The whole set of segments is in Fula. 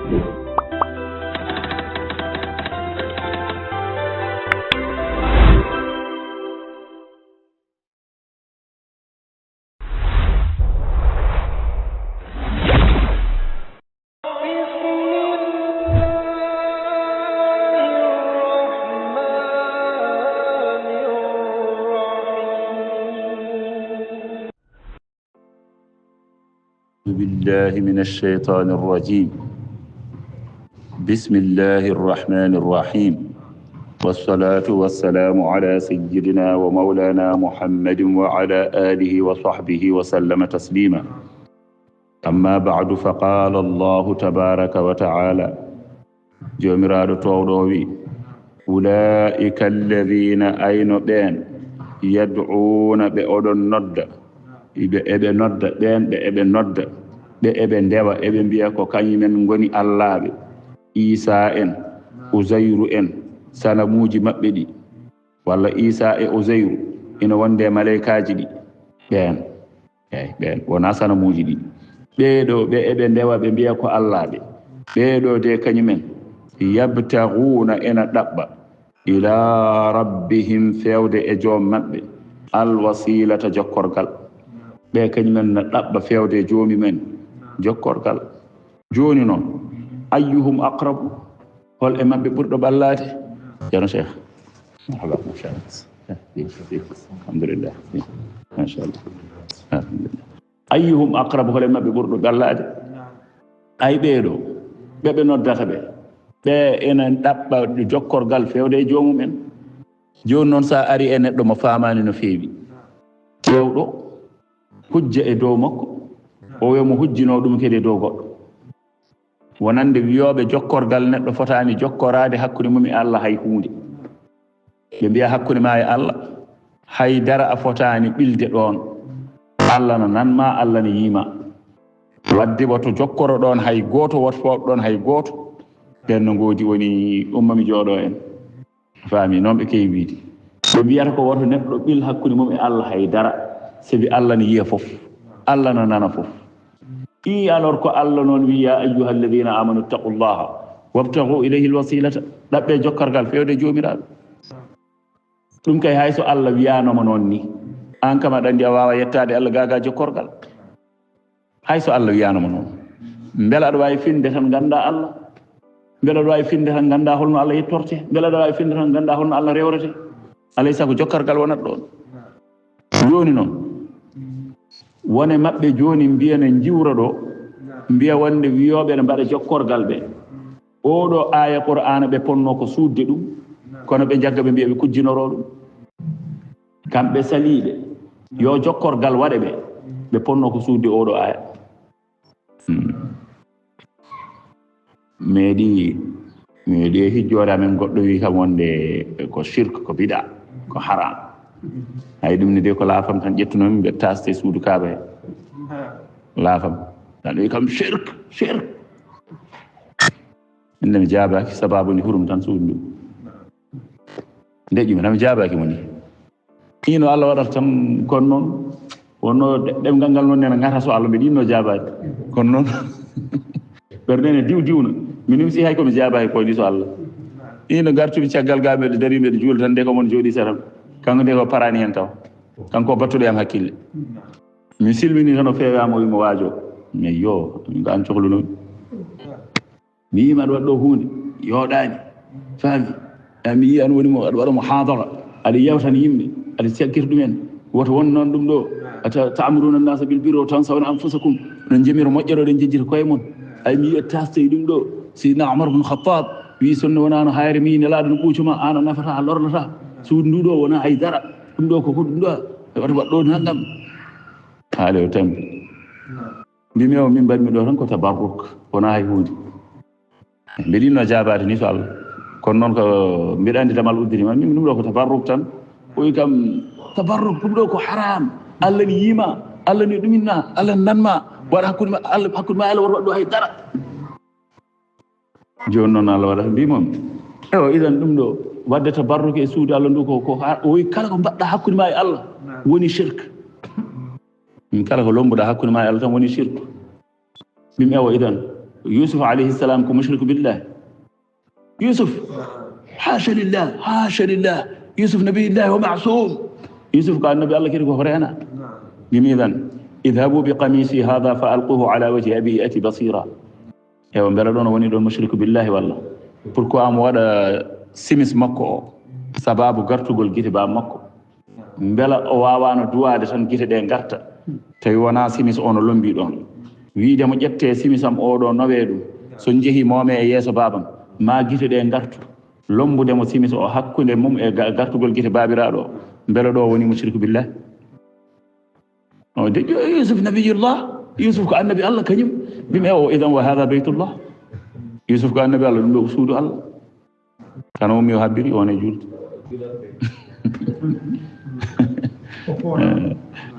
بالله من الشيطان الرجيم. بسم الله الرحمن الرحيم، والصلاة والسلام على سيدنا ومولانا محمد وعلى آله وصحبه وسلم تسليما. أما بعد، فقال الله تبارك وتعالى جمراد توضوي أولئك الذين أين بين يدعون بأذن ند ɓe nodda ɓen ɓe nodda ɓe ndewa eɓe mbiya ko kañumen goni allaɓe Isa en Uzayru en sanamuji maɓɓe ɗi, walla Isa e Uzayru ina wonde malaikaji ɗi, ɓen wona sanamuji ɗi. ɓeɗo ɓe eɓe ndewa ɓe mbiya ko allaɓe. ɓeɗo de kañumen yabtaguna ena ɗaɓɓa ila rabbihim fewde e joom maɓɓe alwasilata jokkorgal. ɓe kañumen na ɗaɓɓa fewde joomi men jokkorgal. joni noon ayyuhum aqrabu, hol e maɓɓe ɓurɗo ɓallade? ceerno cheikh marhaba, machallah, alhamdulillah, machallah, alhamdulillah. ayyuhum aqrabu, hol e maɓɓe ɓurɗo ɓallade? ay ɓeɗo ɓeɓe noddata ɓe ena ɗaɓɓa jokkorgal fewde e joomumen. joni noon sa ari e neɗɗo mo famani no feewi, ƴewɗo hujja e dow makko, o wiyamo hujjino ɗum kadi e dow goɗɗo. wonande wiyoɓe jokkorgal neɗɗo fotani jokkorade hakkude mum e Allah hay hunde. ɓe mbiya hakkude ma e Allah haydara a fotani ɓilde ɗon. Allah no nanma, Allah no yiima. wadde woto jokkoro ɗon hay goto, woto foof ɗon hay goto. ɓen no goodi woni ummami jooɗo en faami noon ɓe kewi wiide. ɓe mbiyata ko woto neɗɗo ɓil hakkude mum e Allah haydara, sabi Allah no yiya fof, Allah no nana fof. alors ko Allah noon wi ya ayyuha alladina amanu ittaqullaha wabtagu ilayhi alwasilata, ɗaɓɓe jokkargal fewde jomiraɗo. ɗum kay hayso Allah wiyanoma noon ni, an kam aɗa andi a wawa yettade Allah gaga jokkorgal. hayso Allah wiyanoma noon, beela aɗa wawi finde tan ganda Allah, beela aɗa wawi finde tan ganda holno Allah yettorte, beela aɗa wawi finde tan ganda holno Allah rewrete. alaysa ko jokkargal wonat ɗon. joni noon wone maɓɓe joni mbiya ne jiwra ɗo, mbiya wonde wiyoɓe ne mbaɗa jokkorgal ɓe. oɗo aya qur'ana ɓe ponno ko suudde ɗum, kono ɓe jagga ɓe mbiya ɓe kujjinoro ɗum. kamɓe saliɓe yo jokkorgal waɗe ɓe ponno ko suudde oɗo aya. meeɗi e hijjore amen goɗɗo wi kam wonde ko shirque, ko bida, ko haram. hay ɗum ne de ko laafam tan ƴettunomi mbiɗa tasde suudu kaaba he laafam tan wi kam shirque. inde mi jaabaki, sababu ni hurum tan suudu ndu ndeƴumi nami jaabaki moni ino Allah waɗata tan. kono noon wonno ɗemgal ngal noon nena ngata so Allah mbiɗa inno jaabade, kono noon ɓerde ne diwna minim si hay komi jaabaki koyni so Allah. ino gartumi caggal ga mbeɗe dari mbeɗe juula tan nde ko mon jooɗi seram, kanko nde ko parani hen taw, kanko battuɗo yam hakkille. mi silmini tan o fewama o wimo waajo, mais yo ko an cohlunomi, mi yima aɗa waɗa ɗo hunde yoɗani faami, mi yi an woni mo aɗa waɗa mo hadara, aɗa yewtan yimɓe, aɗa cakkita ɗumen, woto won noon ɗum ɗo ta'muruna an-nasa bil birri wa tansawna anfusakum, oɗon jemira moƴƴere oɗon jejjita koye mon. ay mi yiya tastoye ɗum ɗo Seydina Umar ibn Khattab wi sonno wonano hayre mi nelaɗo no ɓuucuma an a nafata a lornata, suudu ndu ɗo wona haydara, ɗum ɗo ko ɗum ɗo wata waɗɗo naggam. haale o tambi mbimi o min mbaɗmi ɗo tan ko tabarruk, wona hay hunde. mbeɗa inno jabade ni so Allah, kono noon ko mbiɗa andi damal uddirima min ɗum ɗo ko tabarruk tan. o wi kam tabarruk ɗum ɗo ko haram, Allah ni yiima, Allah ni ɗuminna, Allah nanma, waɗa hakkude ma Allah wata waɗɗo haydara. joni noon Allah waɗata mbimomi o idan ɗum ɗo wadde tabarruke e suudu Allah ndu ko o wi kala ko mbaɗɗa hakkude ma e Allah woni shirque. kala ko lombuɗa hakkude ma e Allah tan woni shirque. mbimi ewo idan يوسف عليه السلام كو مشرك بالله يوسف حاشا لله يوسف نبي الله ومعصوم يوسف قال النبي الله كيري هورينا لماذا اذهبوا بقميصي هذا فألقوه على وجه أبي يأتي بصيرا ايوا بلا دون وني دون مشرك بالله والله pourquoi am wada simis makko o sababu gartugol gite ba makko bela o wawano duwade tan gite de garta tawi wona simis ono lombi don wiide mo ƴette simisam oɗo nawe ɗum so jeehi moome e yeeso babam ma gite ɗe gartu lombude mo simis o hakkude mum e gartugol gite babiraɗo o beele ɗo woni mushriku billah o de yusuf nabiyullah yusuf ko annabi allah kañum bim e o idan wa hada baytullah yusuf ko annabi allah ɗum ɗo suudu allah tan o mi o habbiri wone julde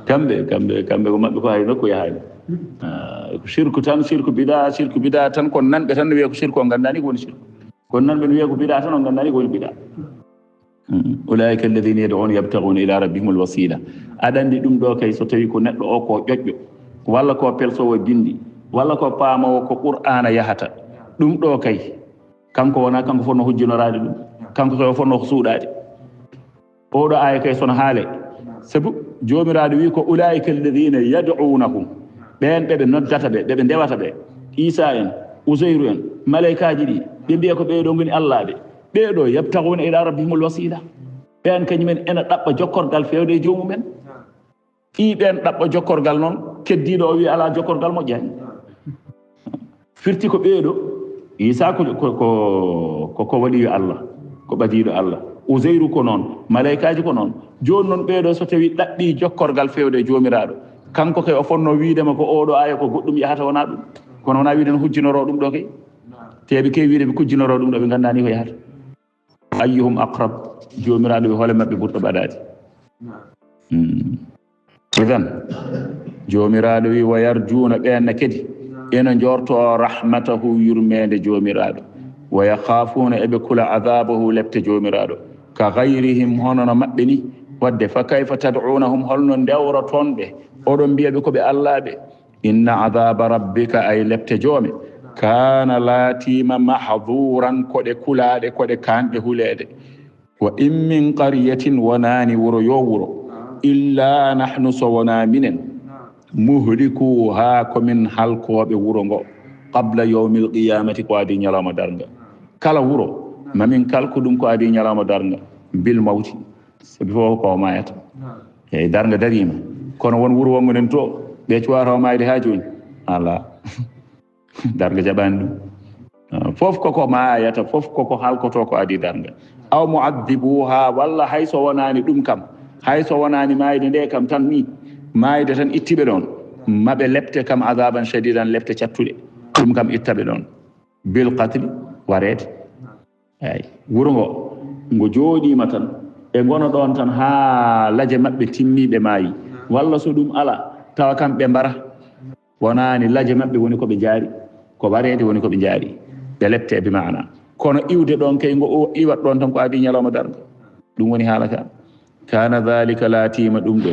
kamɓe ko maɓɓe ko hay nokku yahaani shirku tan shirku bida tan ko nanɓe tan wiya ko shirku o gandani ko woni shirku ko nanɓe wiya ko bida tan o gandani ko woni bida ulaika alladhina yad'una yabtaghuna ila rabbihim alwasila aɗandi ɗum ɗo kay so tawi ko neɗɗo o ko ƴoƴƴo walla ko pelsowo bindi walla ko paamawo ko qur'ana yahata ɗum ɗo kay kanko wona kanko fonno hujjinorade ɗum kanko kay o fonno ko suuɗade oɗo aya kay sono haale sabu jomiraɗo wi ko ulaika alladhina yad'unahum ɓen ɓeɓe noddata ɓe ɓeɓe ndewata ɓe isa en useyru en malaikaji ɗi ɓe mbiya ko ɓeɗo goni allah ɓe ɓeɗo yabtaguna ila rabbihimul wasila ɓen kañumen ena ɗaɓɓa jokkorgal fewde e jomumen i ɓen ɗaɓɓa jokkorgal noon keddiɗo o wi ala jokkorgal moƴƴani firti ko ɓeɗo isa ko waɗiyo allah ko ɓadiɗo allah useyru ko noon malaikaji ko noon joni noon ɓeɗo so tawi ɗaɓɓi jokkorgal fewde e jomiraɗo kanko kay o fonno wiidema ko oɗo aya ko goɗɗum yahata wona ɗum kono wona wiide no hujjinoro ɗum ɗo kay teɓe kewi wiide ɓe kujjinoro ɗum ɗo ɓe gandani ko yahata ayyuhum aqrab jomiraɗo ɓe hoole mabɓe ɓurɗo ɓaɗade idan jomiraɗo wi wa yarjuna ɓenna kadi ena jorto rahmatahu yurmede jomiraɗo wa yakhafuna eɓe kula adabahu lepte jomiraɗo ka gayrihim honono mabɓe ni wadde fa kayfa tad'unahum holno dewrotonɓe oɗon mbiyaɓe koɓe allaɓe inna adaba rabbika ay lepte joome kana laatima mahduran koɗe kulaɗe koɗe kanɗe hulede wa in min qaryatin wonani wuro yo wuro illa nahnu so wona minen muhlikuha komin halkoɓe wuro ngo qabla yawmil qiyamati ko adi ñalawma darga kala wuro mamin kalko ɗum ko adi ñalawma darga bil mawti sabi fof ko mayata eyyi darga darima kono won wuro wongonen to ɓe cuwataw mayde ha joni ala darga jaɓani ɗum fof koko mayata fof koko halkoto ko adi darga aw mu'addibuha walla hayso wonani ɗum kam hayso wonani mayde nde kam tan ni mayde tan ittiɓe ɗon maɓe lepte kam adaban shadidan lepte cattuɗe ɗum kam ittaɓe ɗon bil qatli warede eyyi wuro ngo jooɗima tan ɓe gono ɗon tan ha laje maɓɓe timmiɓe maayi walla so ɗum ala tawa kam ɓe mbara wonani laje maɓɓe woni koɓe jaari ko warede woni koɓe jaari ɓe lepte bi mana kono iwde ɗon kay ngo iwat ɗon tan ko adi ñalawma darga ɗum woni haala ka kana dhalika laatima ɗum ɗo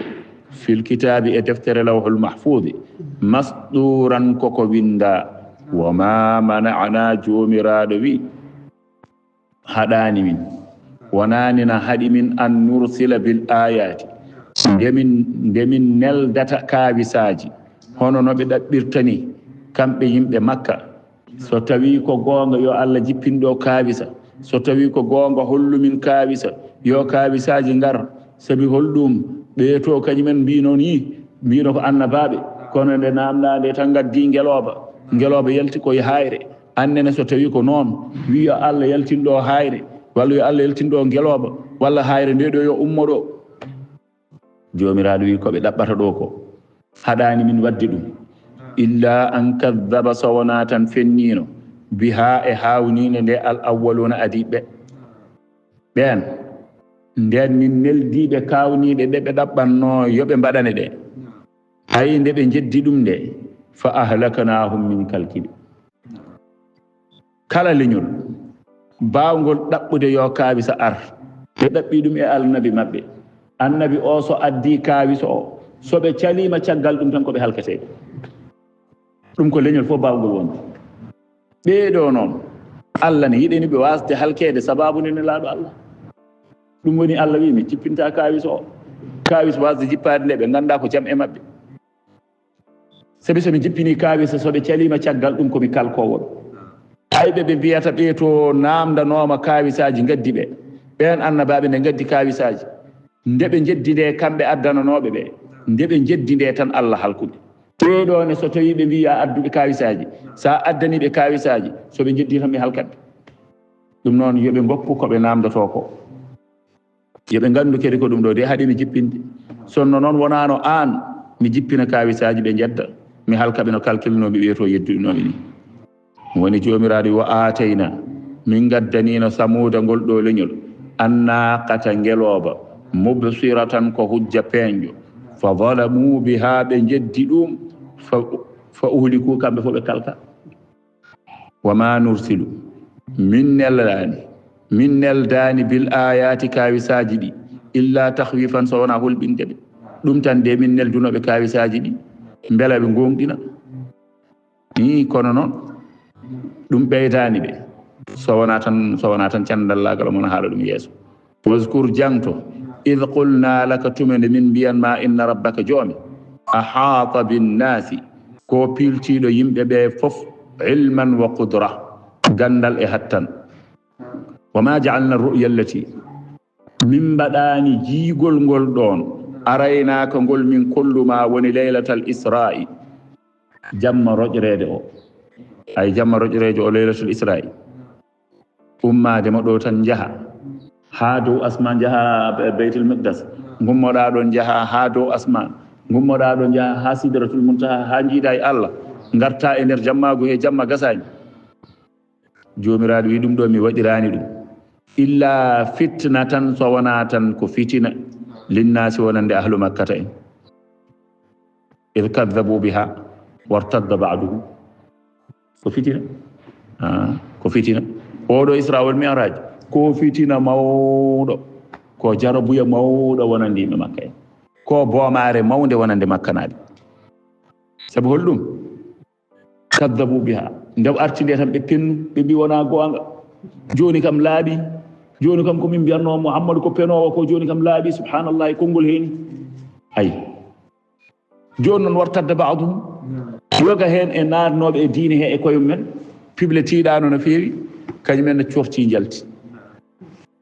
fil kitabi e deftere lawhul mahfudi masduran koko winda wa ma mana'ana jomiraɗo wi haɗani min wonani na haɗi min an nursila bil ayati ndemin neldata kaawisaji hono no ɓe ɗaɓɓirtani kamɓe yimɓe makka so tawi ko goonga yo allah jippinɗo kaawisa so tawi ko goonga hollumin kaawisa yo kaawisaji ngar sabi holɗum ɓeeto kañumen mbino ni mbino ko annabaɓe kono nde namdade tan gaddi ngeloba yalti koye hayre annene so tawi ko noon wi yo allah yaltinɗo hayre walla yo allah yaltinɗo ngeloba walla hayre nde ɗo yo ummo ɗo jomiraɗo wi koɓe ɗaɓɓata ɗo ko haɗani min wadde ɗum illa an kadaba so wona tan fennino biha e hawnide nde al awwaluna adiɓɓe ɓen nden min neldiɓe kawniɗe ɗe ɓe ɗaɓɓanno yoɓe mbaɗane ɗe hay nde ɓe jeddi ɗum nde fa ahlakanahum min kalkiɓe kala leñol bawgol ɗaɓɓude yo kaawisa ar ɓe ɗaɓɓi ɗum e alnabi maɓɓe annabi o so addi kaawisa o soɓe calima caggal ɗum tan koɓe halkete ɗum ko leñol fof bawgol wonde ɓeeɗo noon Allah ne yiɗeni ɓe wasde halkede sababu ne nelaɗo Allah ɗum woni Allah wi mi jippinta kawis o kawis wasde jippade nde ɓe ganda ko jaam e mabɓe sabi somi jippini kawis soɓe calima caggal ɗum komi kalkowoɓe ayɓe ɓe mbiyata ɓe to namdanoma kawisaji gaddi ɓe ɓen annabaɓe nde gaddi kawisaji ndeɓe jeddi nde kamɓe addananoɓe ɓe ndeɓe jeddi nde tan Allah halkuɓe ɓeɗone so tawi ɓe mbiya adduɓe kawisaji sa addaniɓe kawisaji soɓe jeddi tan mi halkatɓe ɗum noon yoɓe goppu koɓe namdoto ko yoɓe gandu kadi ko ɗum ɗo de haaɗi mi jippinde sonno noon wonano an mi jippina kawisaji ɓe jedda mi halkaɓe no kalkilnomi wiyeto yedduɗinomi ni woni jomiraɗo wa atayna min gaddanino samuda ngol ɗo leñol annaqata ngeloba mubsiratan ko hujja peeñjo fa zalamu biha ɓe jeddi ɗum fa uhliku kamɓe fof ɓe kalka wama nursilu min neldani bil ayati kawisaji ɗi illa tahwifan so wona hulɓinde ɓe ɗum tan de min neldunoɓe kawisaji ɗi beela ɓe gonɗina ni kono noon ɗum ɓeydani ɓe so wona tan candallagal mon haala ɗum yeeso wascour jangto id qulna laka tumede min mbiyanma inna rabbaka joomi ahata binnasi ko piltiɗo yimɓe ɓe fof ilman wa qudra gandal e hattan wama jaalna ru'ya allati min mbaɗani jiigol ngol ɗon araynaka ngol min kolluma woni laylatal isra'i jamma roƴrede o ay jamma roƴrejo o laylatul isra'i ummade mo ɗo tan jaaha ha dow asman jaaha beytul miqdas gummoɗa ɗon jaaha ha dow asman gummoɗa ɗon jaaha ha sidratul muntaha ha jiiɗa e Allah garta e nder jammago he jamma gasani jomiraɗo wi ɗum ɗo mi waɗirani ɗum illa fitna tan so wona tan ko fitina linnasi wonande ahlu makkata en id kadabu biha wartadda ba'duhum ko fitina ko fitina oɗo isra wal mi'raj ko fitina mawɗo ko jarabuya mawɗo wonandiɓe makka en ko boomare mawde wonande makkanaɓe saabu holɗum kadabu biha ndew arti nde tan ɓe pennu ɓe mbi wona gonga joni kam laaɓi joni kam komin mbiyatno Muhammadu ko penowo ko joni kam laaɓi subhanallah e konngol heni ay joni noon wartadda ba'duhum yoga hen e naatnoɓe e diine he e koyum men pible tiiɗano no feewi kañumen no corti jalti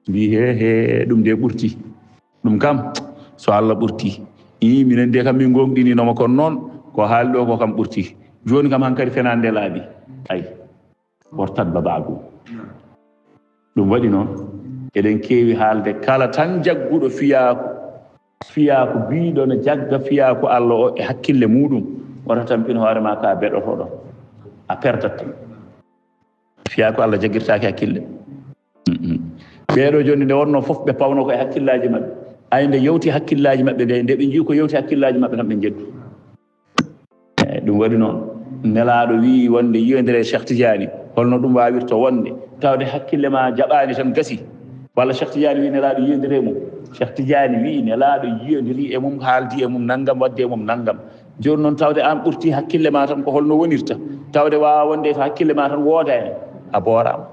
mbi he ɗum de ɓurti ɗum kam so Allah ɓurti minen de kam min gonɗininoma kon noon ko haali ɗo ko kam ɓurti joni kam hankkadi fenande laaɓi ay wartadda ba'duhum ɗum waɗi noon eɗen keewi haalde kala tan jagguɗo fiyaku biiɗo no jagga fiyaku Allah o e hakkille muɗum wata tampin hoorema ka beɗotoɗo a perdat tan fiyaku Allah jaggirtaki hakkille ɓeeɗo joni nde wonno fof ɓe pawno ko e hakkillaji maɓɓe ay nde yewti hakkillaji maɓɓe ɓe nde ɓe jii ko yewti hakkillaji maɓɓe tan ɓe jeddu ɗum waɗi noon nelaɗo wi wonde yiyodire Cheikh Tidiane holno ɗum wawirta wonde tawde hakkille ma jaɓani tan gasi walla Cheikh Tidiane wi nelaɗo yiyodire mum Cheikh Tidiane wi nelaɗo yiyodiri e mum haaldi e mum naggam wadde e mum naggam joni noon tawde an ɓurti hakkille ma tan ko holno wonirta tawde wawa wonde to hakkille ma tan wooda hen a boorama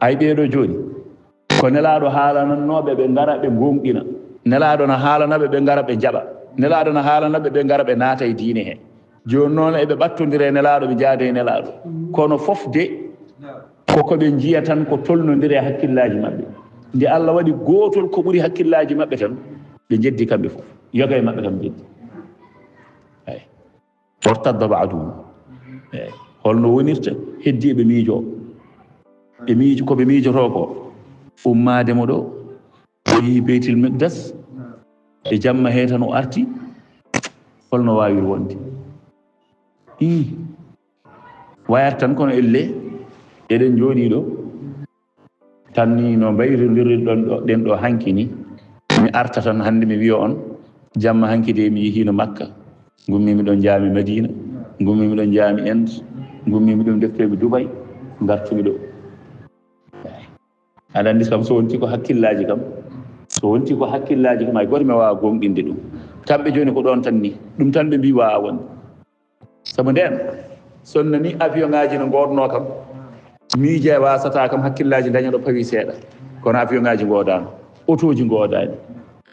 ay ɓeeɗo joni ko nelaɗo haalananoɓe ɓe gara ɓe gonɗina nelaɗo no haalanaɓe ɓe gara ɓe jaɓa nelaɗo no haalanaɓe ɓe gara ɓe naata e diine he joni noon eɓe ɓattodire nelaɗo ɓe jaade e nelaɗo kono fof de koko ɓe jiya tan ko tolnodiri e hakkillaji maɓɓe nde Allah waɗi gotol ko ɓuuri hakkillaji maɓɓe tan ɓe jeddi kamɓe fof yoga e maɓɓe kam jeddi ay wartadda ba'duhum eyi holno wonirta heddi ɓe miijo ɓe miijo koɓe miijoto ko ummade mo ɗo yeehi beytil miqdas e jamma he tan o arti holno wawir wonde wayata tan kono elle eɗen jooɗi ɗo tan ni no mbayrodirɗen ɗo ɗen ɗo hanki ni mi arta tan hande mi wiya on jamma hanki de mi yehino Makka gummimi ɗon jaami Madina gummimi ɗon jaami Inde gummimi ɗum defteɓe Dubai gartumi ɗo aɗa andi kam so wonti ko hakkillaji kam ay goto mi wawa gonɗinde ɗum kamɓe joni ko ɗon tan ni ɗum tan ɓe mbi wawa wonde saabu nden sonnani avion ngaji no godno kam miije wasata kam hakkillaji daña ɗo pawi seeɗa kono avion ngaji godano autoji godani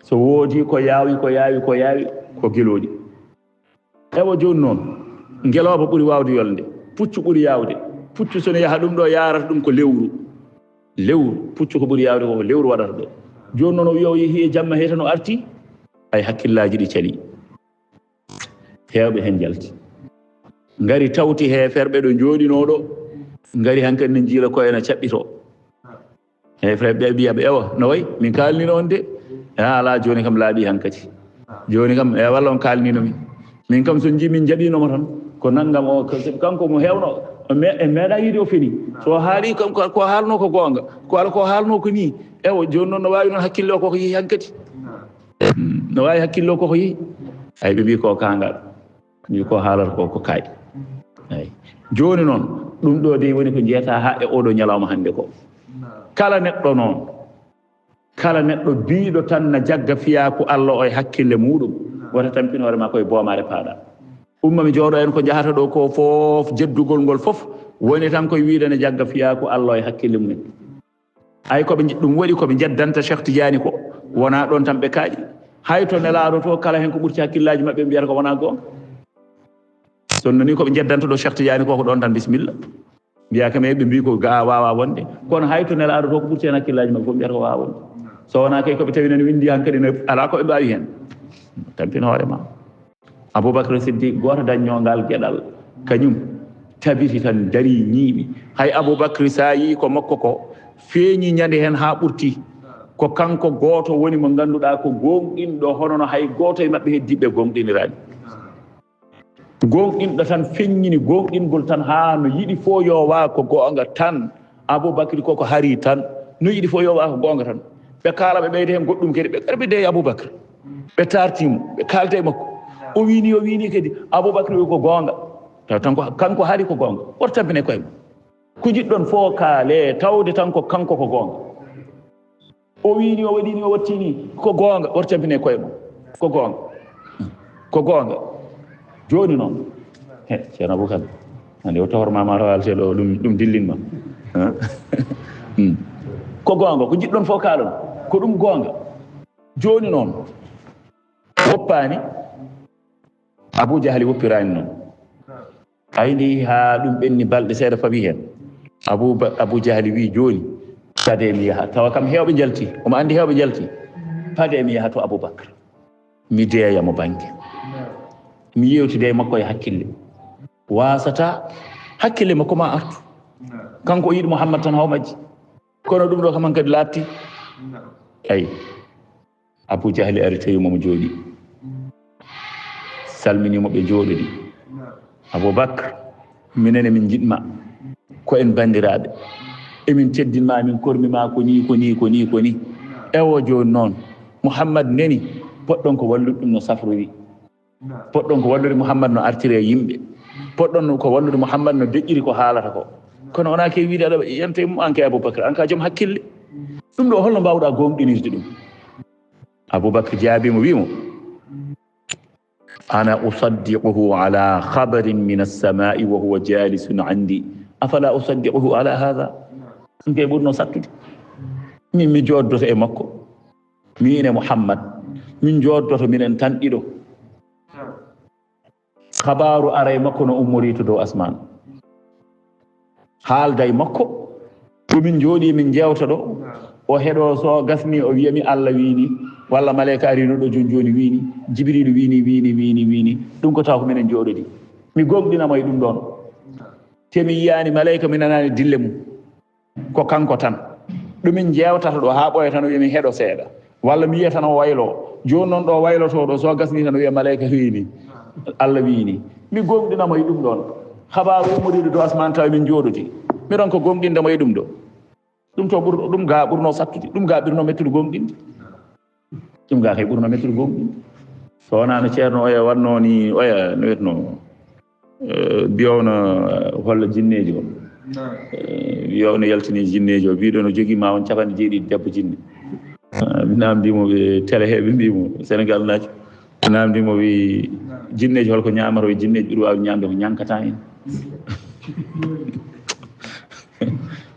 so woodi ko yaawi ko geloɗi ewo joni noon ngeloba ɓuuri wawde yolde puccu ɓuuri yawde puccu sono yaha ɗum ɗo yarata ɗum ko lewru puccu ko ɓuuri yawde ko lewru waɗata ɗo joni noon o wiya o yeehi e jamma heta no arti ay hakkillaji ɗi cali hewɓe hen jalti ngari tawti heferɓe ɗo jooɗinoɗo ngari hankkadi ne jiila koye no caɓɓito heferɓe mbiyaɓe ewa no wayi min kalnino on de ala joni kam laaɓi hankkadi joni kam e walla on kalninomi min kam so jii min jaɓinomo tan ko naggam o kanko mo hewno e meeɗa yiide o feni so haali kam ko haalno ko gonga ko ala ko haalno ko ni ewa joni noon no wawi noon hakkille o koko yeehi hankkadi no wawi hakkille o koko yeehi ay ɓe mbi ko kangal mbi ko haalata ko kaay eyi joni noon ɗum ɗo de woni ko jeeta ha e oɗo ñalawma hannde ko kala neɗɗo biiɗo tan na jagga fiyaku Allah o e hakkille muɗum wota tampin hoore ma koye boomare paaɗa umma mi jooɗo en ko jahata ɗo ko fof jeddugol ngol fof woni tan koye wiide ne jagga fiyaku Allah o e hakkille mumen ay koɓe ɗum waɗi koɓe jeddanta Cheikh Tidiane ko wona ɗon tan ɓe kaaƴi hay to nelaɗo to kala hen ko ɓurti hakkillaji mabɓe mbiyata ko wona gonga sonno ni koɓe jeddanta ɗo Cheikh Tidiane ko ɗon tan bisimilla mbiya kam ɓe mbi ko ga wawa wonde kono hay to nelaɗo to ko ɓurti hen hakkillaji mabɓe fof mbiyata ko wawa wonde so wona kay koɓe tawi nane windi hankkadi no ala koɓe mbawi hen tampin hoorema Aboubacry Siddiq goto daññongal gueɗal kañum tabiti tan dari ñiiɓi hay Aboubacry sa yi ko makko ko feeñi ñande hen ha ɓurti ko kanko goto woni mo ganduɗa ko gonɗinɗo hono no hay goto e mabɓe heddiɓe gonɗinirani gonɗinɗo tan feññini gonɗingol tan ha no yiɗi fo yo wa ko gonga tan Aboubacry koko hari tan no yiɗi fo yo wa ko gonga tan ɓe kaala ɓe ɓeyde hen goɗɗum kadi ɓe kadi ɓe deyi Aboubacry ɓe tartimo ɓe kalta e makko o wini kadi Aboubacry wi ko gonga taw tan kanko haari ko gonga woto tampine koye mum ko jiɗɗon fo kaale tawde tan ko kanko ko gonga o wini o waɗini o wattini ko gonga woto tampine koye mum ko gonga joni noon ceerno Aboubacar ande o tawrmama rawalte ɗo ɗum dillinma ko gonga ko jiɗɗon fo kaalon ko ɗum gonga joni noon woppani Abou Jahali woppirani noon ayni ha ɗum ɓenni balɗe seeɗa fawi hen Abou Jahali wi joni pade mi yaha tawa kam hewɓe jalti omo andi hewɓe jalti pade mi yaha to Aboubacry mi deeyamo banggue mi yewtide makko e hakkille wasata hakkille makko ma artu kanko o yiɗi Mouhammad tan haw majji kono ɗum ɗo kam kadi laatti ayi Abou Jahali ari tawimomo jooɗi salminimo ɓe jooɗiɗi Aboubacry minene min jiɗma ko en bandiraɓe emin teddinma min kormima ko ni ewo joni noon Mouhammad neni poɗɗon ko wallude ɗum no safrowi poɗɗon ko wallude Mouhammad no artire yimɓe poɗɗon ko wallude Mouhammad no deƴƴiri ko haalata ko kono wona ke wiide aɗa yanta mum anke Aboubacry an ka joom hakkille ɗum ɗo holno mbawɗa gonɗinirde ɗum Aboubacry jaabimo wimo ana usaddiquhu ala khabarin min as-sama'i wa huwa jalisun andi afala usaddiquhu ala hadha nke ɓurno sattude min mi joddoto e makko min e Mouhammad min joddoto minen tan ɗiɗo habaru ara e makko no ummori to dow asman haalda e makko ɗumin jooɗi min jewta ɗo o heɗo so gasni o wiyami Allah wini walla maleka arino ɗo joni wini Jibrilu wini ɗum ko taw ko minen jooɗodi mi gomɗinamo e ɗum ɗon te mi yiyani maleyka mi nanani dille mum ko kanko tan ɗumin jewtata ɗo ha ɓoya tan o wiyami heɗo seeɗa walla mi yiya tan o waylo joni noon ɗo waylotoɗo so gasni tan o wiya maleyka wini Allah wini mi gomɗinamo e ɗum ɗon habaru ummoriɗo dow asman taw min jooɗodi miɗon ko gomɗindamo e ɗum ɗo ɗum to ɗum ga ɓurno sattude ɗum ga ɓurno mettude gomɗinde ɗum ga kay ɓurno mettude gomɗinde so wonano ceerno oya wannoni oya no wiyetno mbiyowno holla jinneji o mbiyowno yaltini jinneji o mbiɗo no joguima on capanɗe jeeɗiɗi debbo jinne mi namdimo ɓe télé he ɓe mbimo Sénégal naji namdimo wi jinneji holko ñamata o jinneji ɓuuri wawde ñamde ko ñankata hen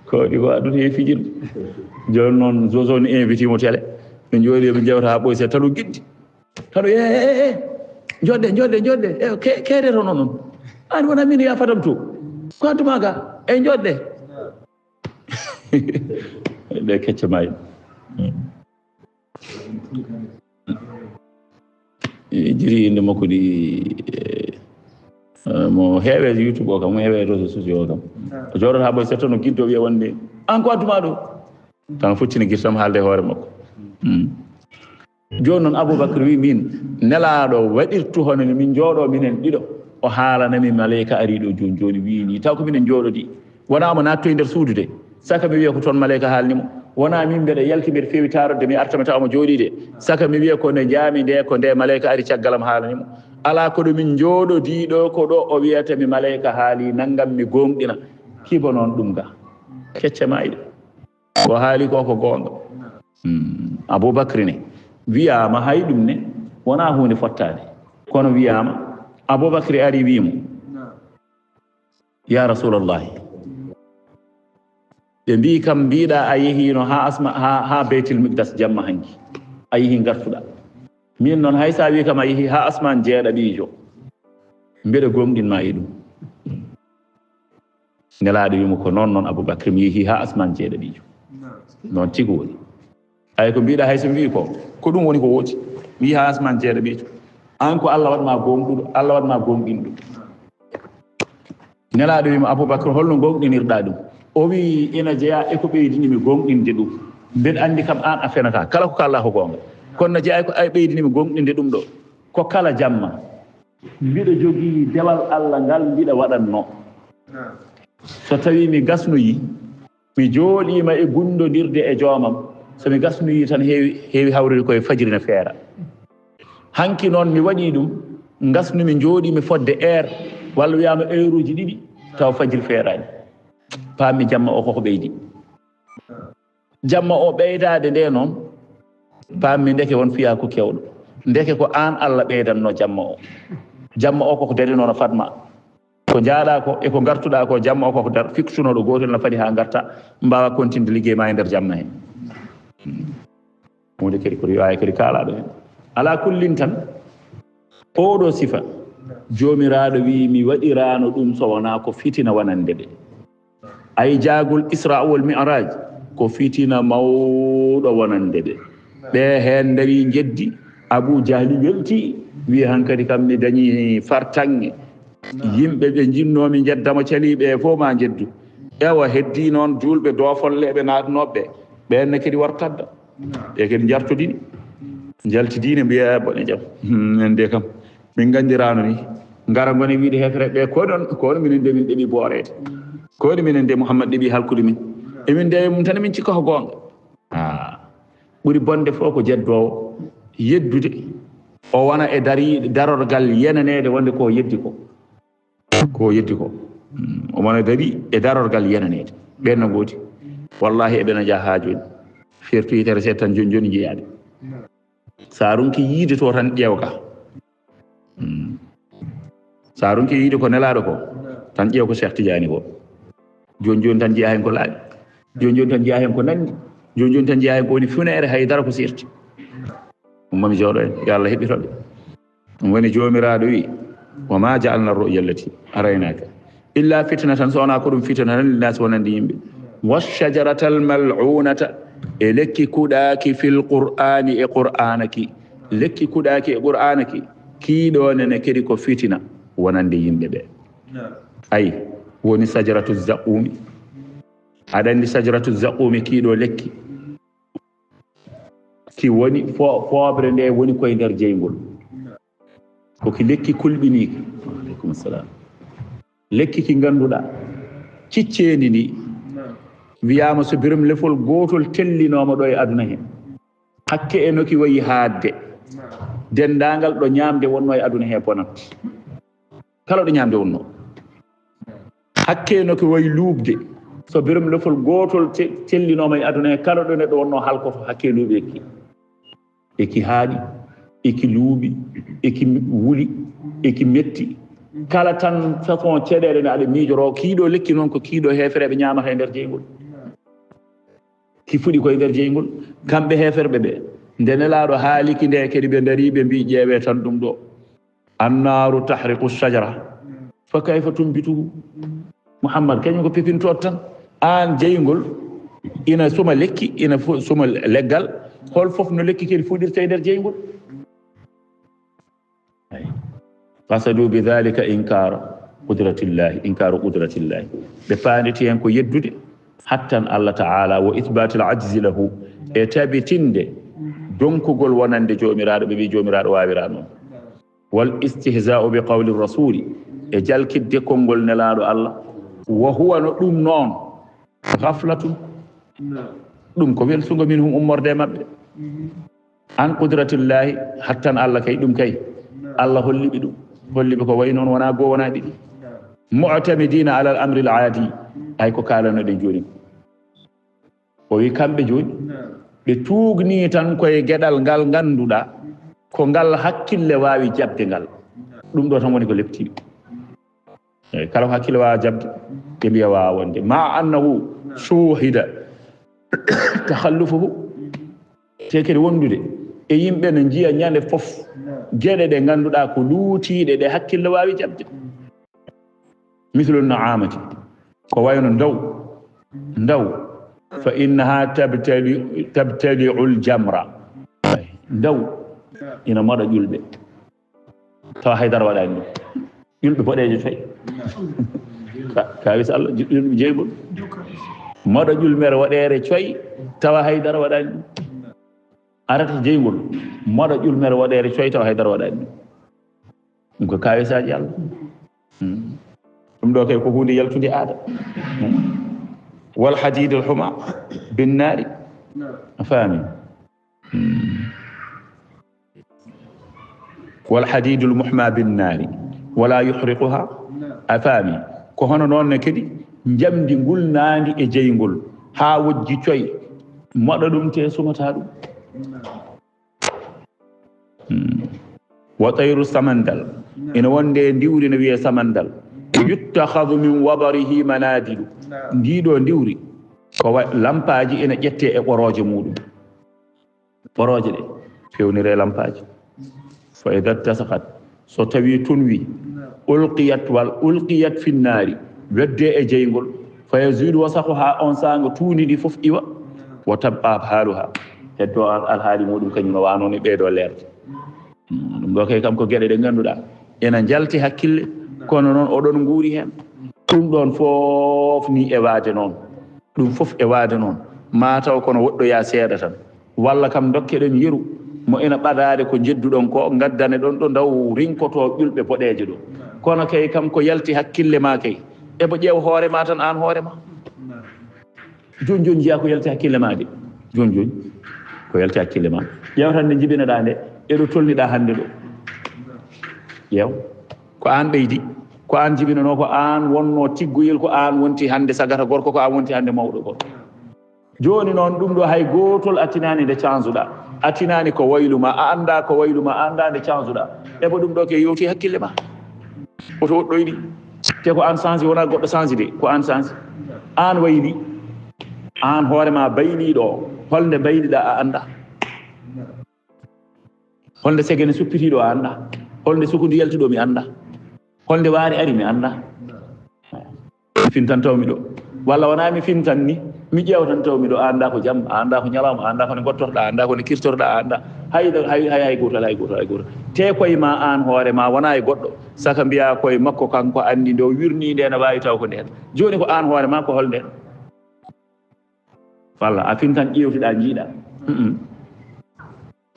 ko ɗi ko aɗum e fijirde joni noon Jojo ne invité mo télé ɓe jooɗi ɓe jewta ha ɓoy se taɗo guiddi taɗo joɗɗe keede to noon an wona min yafatam to ko adduma ga e joɗɗe ɗe kecce mayi jiri inde makko ɗi mo heewe YouTube o kam mo heewe réseaux sociaux o kam o jooɗoto ha ɓoy setto no guiddo wiya wonde an ko adduma ɗo tan fuccini guirtam haalde hoore makko joni noon Aboubacry wi min nelaɗo waɗirtu hono ni min jooɗo minen ɗiɗo o haalanami malayika ariɗo joni wini taw ko minen jooɗodi wonamo natto e nder suudu de saka mi wiya ko toon malayika haalnimo wona min mbeɗa yalti mbeɗa feewi tarodde mi artami taw mo jooɗi de saka mi wiya ko nde jaami nde ko nde malayika ari caggalam haalanimo ala koɗo min jooɗodiɗo ko ɗo o wiyatami malayika haali naggam mi gonɗina kibo noon ɗum ga kecce mayɗe ko haali ko gonga Aboubacry ne wiyama hay ɗum ne wona hunde fottade kono wiyama Aboubacry ari wimo ya rasulallahi ɓe mbi kam mbiɗa a yehino ha asma ha Beytul Miqdas jamma hanki a yeehi gartuɗa min noon hay sa wi kam a yeehi ha asman jeeɗaɓijo mbeɗa gomɗinma e ɗum nelaɗo wimo ko noon Aboubacry mi yeehi ha asman jeeɗaɓijo noon tigi woni ay ko mbiɗa hay so wi ko ɗum woni ko wooti mi yeehi ha asman jeeɗaɓijo an ko Allah waɗma gomɗuɗo Allah waɗma gomɗinɗo nelaɗo wimo Aboubacry holno gonɗinirɗa ɗum o wi ina jeeya eko ɓeydinimi gonɗinde ɗum mbeɗa andi kam an a fenata kala ko kalla ko gonga kono no jeeya ko ay ɓeydinimi gonɗinde ɗum ɗo ko kala jamma mbiɗa jogii dewal Allah ngal mbiɗa waɗatno so tawi mi gasnoyi mi jooɗima e gundodirde e joomam so mi gasnoyi tan heewi hawrude koye fajiri no feera hanki noon mi waɗi ɗum gasnumi jooɗimi fodde heure walla wiyama heure uji ɗiɗi taw fajiri feerani paami jamma o koko ɓeydi jamma o ɓeydade nde noon paammi ndeke won fiya ko kewɗo ndeke ko an Allah ɓeydanno jamma o koko dari noon fatma ko jaaɗa ko eko gartuɗa ko jamma o koko dar fiktunoɗo gotel no fadi ha garta mbawa continde liggey ma e nder jamma he hunde kadi ko riwaya kadi kaalaɗo hen ala kullin tan oɗo sifa jomiraɗo wi mi waɗirano ɗum so wona ko fitina wonande ɓe ay jaagol Isra wal Mi'raj ko fitina mawɗo wonande ɓe hen dari jeddi Abou Jahli welti wi hankadi kam mi dañi fartange yimɓe ɓe jinnomi jeddamo caliɓe fof ma jeddu ewa heddi noon julɓe doofolle ɓe natnoɓe ɓenne kadi wartadda ɓe kadi jartodini jaltidine mbiya bone jaam en de kam min gandirano ni gara goni wiide hefre ɓe kono minen de min ɗeɓi boorede kono minen de Mouhammad ɗeɓi halkude min emin de mum tan min cikka ko gonga ɓuri bonde fof ko jeddowo yeddude o wona e darorgal yenanede wonde ko yeddi ko o wona dari e darorgal yenanede ɓenno gooti wallahi eɓena jaa ha joni firtu yitere se tan joni jeeyade sa runki yiide to tan ƴewka sa runki yiide ko nelaɗo ko tan ƴeew ko Cheikh Tidiane ko joni tan jeeya hen ko laaɓi joni tan jeeya hen ko nandi joni tan jeeya hen ko woni funere haydara ko sirti mami jooɗo en yo Allah heɓitoɓe ɗum woni jomiraɗo wi wa ma ja'alna ru'ya allati araynaka illa fitnatan so wona ko ɗum fitna tan linnas wonande yimɓe washajaratal mal'unata e lekki kuɗaki fil qur'ani e qur'anaki lekki kuɗaki e qur'anaki kiiɗonene kadi ko fitina wonande yimɓe ɓe ayi woni sajaratu zaqumi aɗa andi sajaratu zaqumi kiiɗo lekki ki woni foobre nde woni koye nder jeygol koki lekki kulɓiniki aleykum salam lekki ki ganduɗa cicceni ndi wiyama so birum lefol gotol tellinoma ɗo e aduna hen hakke e noki wayi haadde dendagal ɗo ñamde wonno e aduna he bonat kala ɗo ñamde wonno hakke e noki wayi luubde so birum lefol gotol tellinoma e aduna he kala ɗo neɗɗo wonno halkoto hakke luuɓi eki haaɗi eki luuɓi eki wuli eki metti kala tan façon ceɗele ne aɗa miijoro kiiɗo lekki noon ko kiiɗo heefereɓe ñamata e nder jeyngol ki fuɗi koye nder jeyngol kamɓe heeferɓe ɓe nde nelaɗo haaliki nde kadi ɓe dari ɓe mbi ƴeewe tan ɗum ɗo annaru tahriqu shajara fa kayfa tumbituhu Muhammad kañum ko pepintoto tan an jeygol ina suma lekki ina suma leggal hol fof no lekki kadi fuɗirta e nder jeygol qasadu bidhalika inkaru qudratillahi ɓe paanditi hen ko yeddude hattan Allah ta'ala wa ithbati al ajzi lahu e tabitinde donkugol wonande jomiraɗo ɓe wi jomiraɗo wawira noon wal istihza'u bi qawli rasuli e jalkidde konngol nelaɗo Allah wa huwa no ɗum noon ghaflatun ɗum ko welsugo minhum ummorde mabɓe an qudratillahi hattan Allah kay ɗum kay Allah holliɓe ɗum holliɓe ko way noon wona goo wona ɗiɗi mu'tamidina ala al amri al aadi ay ko kalanoɗen joni o wi kamɓe joni ɓe tuugni tan koye gueɗal ngal ganduɗa ko ngal hakkille wawi jabde ngal ɗum ɗo tan woni ko leptiɗo eyyi kala ko hakkille wawa jabde ɓe mbiya wawa wonde ma annahu shuhida takhallufuhu te kadi wondude e yimɓe ne jiya ñande fof gueɗe ɗe ganduɗa ko luutiɗe ɗe hakkille wawi jabde mithlu naamati ko wayno ndaw fa innaha tabtali'u ljamra ndaw ina moɗa ƴulɓe tawa haydara waɗani ɗum ƴulɓe boɗeje fayi kawis Allah ƴulɓe jeygol moɗa ƴulmere waɗere coyi tawa haydara waɗani ɗum arata jeygol moɗa ƴulmere waɗere coyi tawa haydara waɗani ɗum ko kawisaji Allah ɗum ɗo kay ko hunde yaltude aada wal hadid al huma bin nari fami wal hadid al muhma bin nari wala yuhriquha afami ko hono noon ne kadi jamdi ngulnandi e jeygol ha wojji coy moɗa ɗum te sumata ɗum wa tayru samandal ina wonde ndiwri no wiye samandal yuttakhadhu min wabarihi manadilu ndiɗo ndiwri ko lampaji ina ƴette e ɓoroje muɗum ɓoroje ɗe fewnire lampaji fa idha tasakhat so tawi tunwi ulqiyat fi nnari wedde e jeygol fa yazidu wasakhuha on sanga tuuni ɗi fof iwa wa tabqa haluha heddo alhaali muɗum kañum no wano ni ɓeeɗo lerde ɗum ɗo kay kam ko gueɗe ɗe ganduɗa ena jalti hakkille kono noon oɗon nguuri hen ɗum ɗon fof ni e waade noon ɗum fof e waade noon mataw kono woɗɗoya seeɗa tan walla kam dokkeɗen yeru mo ina ɓadade ko jedduɗon ko gaddane ɗon ɗo daw rinkoto ƴulɓe boɗeje ɗo kono kay kam ko yalti hakkille ma kay eɓo ƴeew hoore ma tan an hoore ma joni joni jiya ko yalti hakkille ma de joni ko yalti hakkille ma ƴeew tan nde jibinaɗa nde eɗo tolniɗa hande ɗo ƴeew ko an ɓeydi ko an jibinano ko an wonno tiggoyel ko an wonti hande sagata gorko ko an wonti hande mawɗo gorko joni noon ɗum ɗo hay gotol attinani nde cansuɗa attinani ko wayluma a anda ko wayluma a anda nde cansuɗa eɓo ɗum ɗo ke yewti hakkille ma oto woɗɗoyɗi te ko an change wona goɗɗo change de ko an change an wayli an hoorema bayliɗo holnde bayliɗa a anda holnde segene suppitiɗo a anda holnde sukudu yaltiɗo mi anda holnde waari ari mi anda mi fintan tawmi ɗo walla wona mi fintan ni mi ƴeewtan tawmi ɗo a anda ko jamma a anda ko ñalawma a anda kone gottorɗa a anda kone kirtorɗa a anda hay gotal te koye ma an hoore ma wona e goɗɗo saka mbiya koye makko kanko andi nde o wirni nde ne wawi taw ko nden joni ko an hoore ma ko hol nden walla a fintan ƴewtiɗa jiiɗa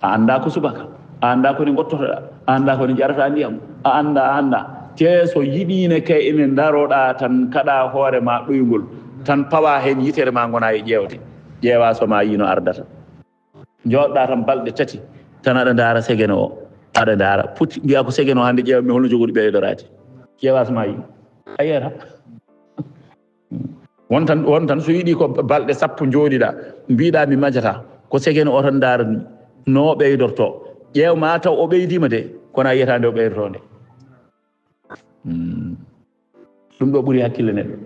a anda ko subaka a anda kone gottotoɗa a anda kone jarata ndiyam a anda te so yiɗine kay emin daroɗa tan kaɗa hoore ma ɗoygol tan pawa hen yitere ma gona e ƴewde ƴeewa soma yino ardata joɗɗa tan balɗe tati tan aɗa daara segene o aɗa daara putti mbiya ko segene o hande ƴeewa mi holno joguɗo ɓeydorade ƴeewa soma yi a yiyata won tan so yiiɗi ko balɗe sappo jooɗiɗa mbiɗa mi majata ko segene o tan daarani no ɓeydorto ƴeew ma taw o ɓeydima de kono a yiyata nde o ɓeydoto nde ɗum ɗo ɓuri hakkille neɗɗo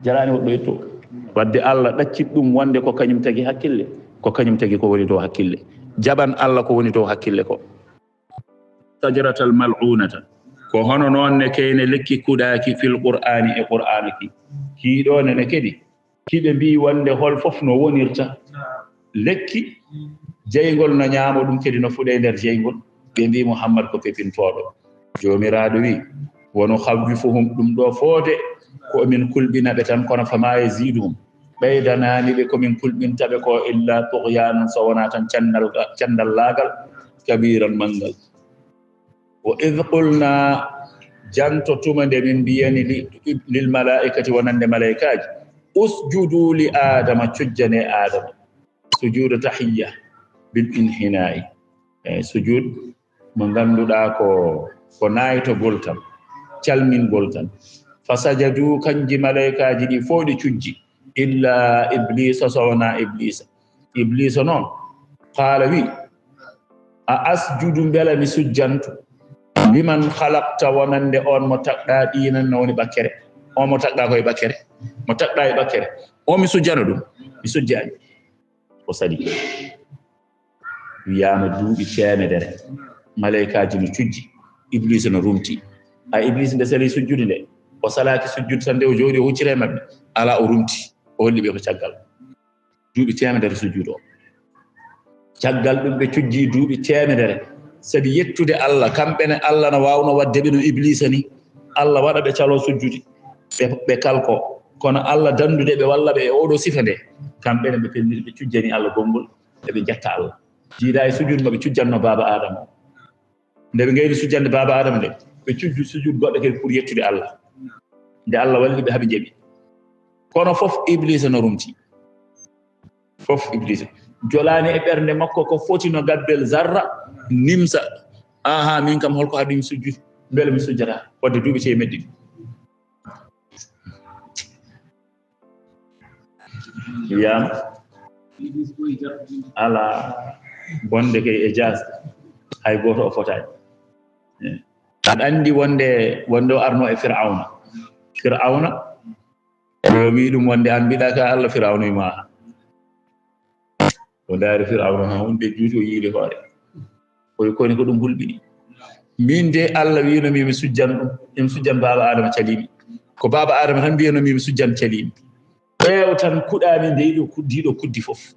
jarani woɗɗo yetto wadde Allah ɗaccit ɗum wonde ko kañum tagi hakkille ko kañum tagi ko woni dow hakkille jaɓan Allah ko woni dow hakkille ko sajaratal mal'unata ko hono noon ne keyne lekki kuɗaki fil qur'ani e qur'ana ki kiiɗone ne kedi kiɓe mbi wonde hol fof no wonirta lekki jeygol no ñaamo ɗum kedi no fuɗe nder jeygol ɓe mbi Muhammad ko pepintoɗo jomiraɗo wi wono khawwifuhum ɗum ɗo foode ko min kulɓinaɓe tan kono fama yaziduhum ɓeydanani ɓe komin kulɓintaɓe ko illa tughyanan so wona tan candal laagal kabiran mangal wa id qulna janto tuma nde min mbiyani lil malaikati wonande malaikaji usjudu li adama cujjane adama sujudu tahiyya bil inhina'i sujud mo ganduɗa ko naytogol tan calmingol tan fasajadu kanji malaikaji ɗi fof ɗi cujji illa iblisa so wona iblisa noon qaala wi a asjudu mbela mi sujjantu liman halakta wonande on mo taqɗa ɗinan no woni ɓakkere on mo taqɗa koye ɓakkere mo taqɗa e ɓakkere on mi sujjana ɗum mi sujjani o sadi wiyama duuɓi temedere malaikaji no cujji iblisa no rumti a iblisa nde sali sujjude nde o salaki sujjude tan nde o jooɗi o huccire mabɓe ala o rumti o holli ɓe ko caggal duuɓi temedere sujjude o caggal ɗum ɓe cujji duuɓi temedere sabi yettude Allah kamɓene Allah no wawno wadde ɓe no iblisa ni Allah waɗa ɓe calo sujjude ɓe kalko kono Allah dandude ɓe walla ɓe e oɗo sifa nde kamɓene ɓe pelliri ɓe cujjani Allah gongol eɓe jetta Allah jiiɗa e sujjude maɓe cujjanno baba adama o nde ɓe gayni sujjande baba adama nde ɓe cujju sujjude goɗɗo kadi pour yettude Allah nde Allah walli ɓe haaɓe jeeɓi kono fof iblisa no rumti fof iblisa jolani e ɓernde makko ko foti no gabbel zarra nimsa aha min kam holko haɗumi sujjude beele mi sujjata wadde duuɓi temedde ɗi wiyama ala bonde kay e jasde hay goto o fotani aɗa andi wonde o arno e fir'auna o wi ɗum wonde an mbiɗa ka Allah fir'auna wima o daari fir'auna ma wonde juuti o yiili hoore oy koni ko ɗum hulɓini min de Allah winomi mi sujjan ɗum emi sujjan baba adama calimi ko baba adama tan mbiyanomi mi sujjan calimi ƴewtan kuɗami ndiɗo kuddi fof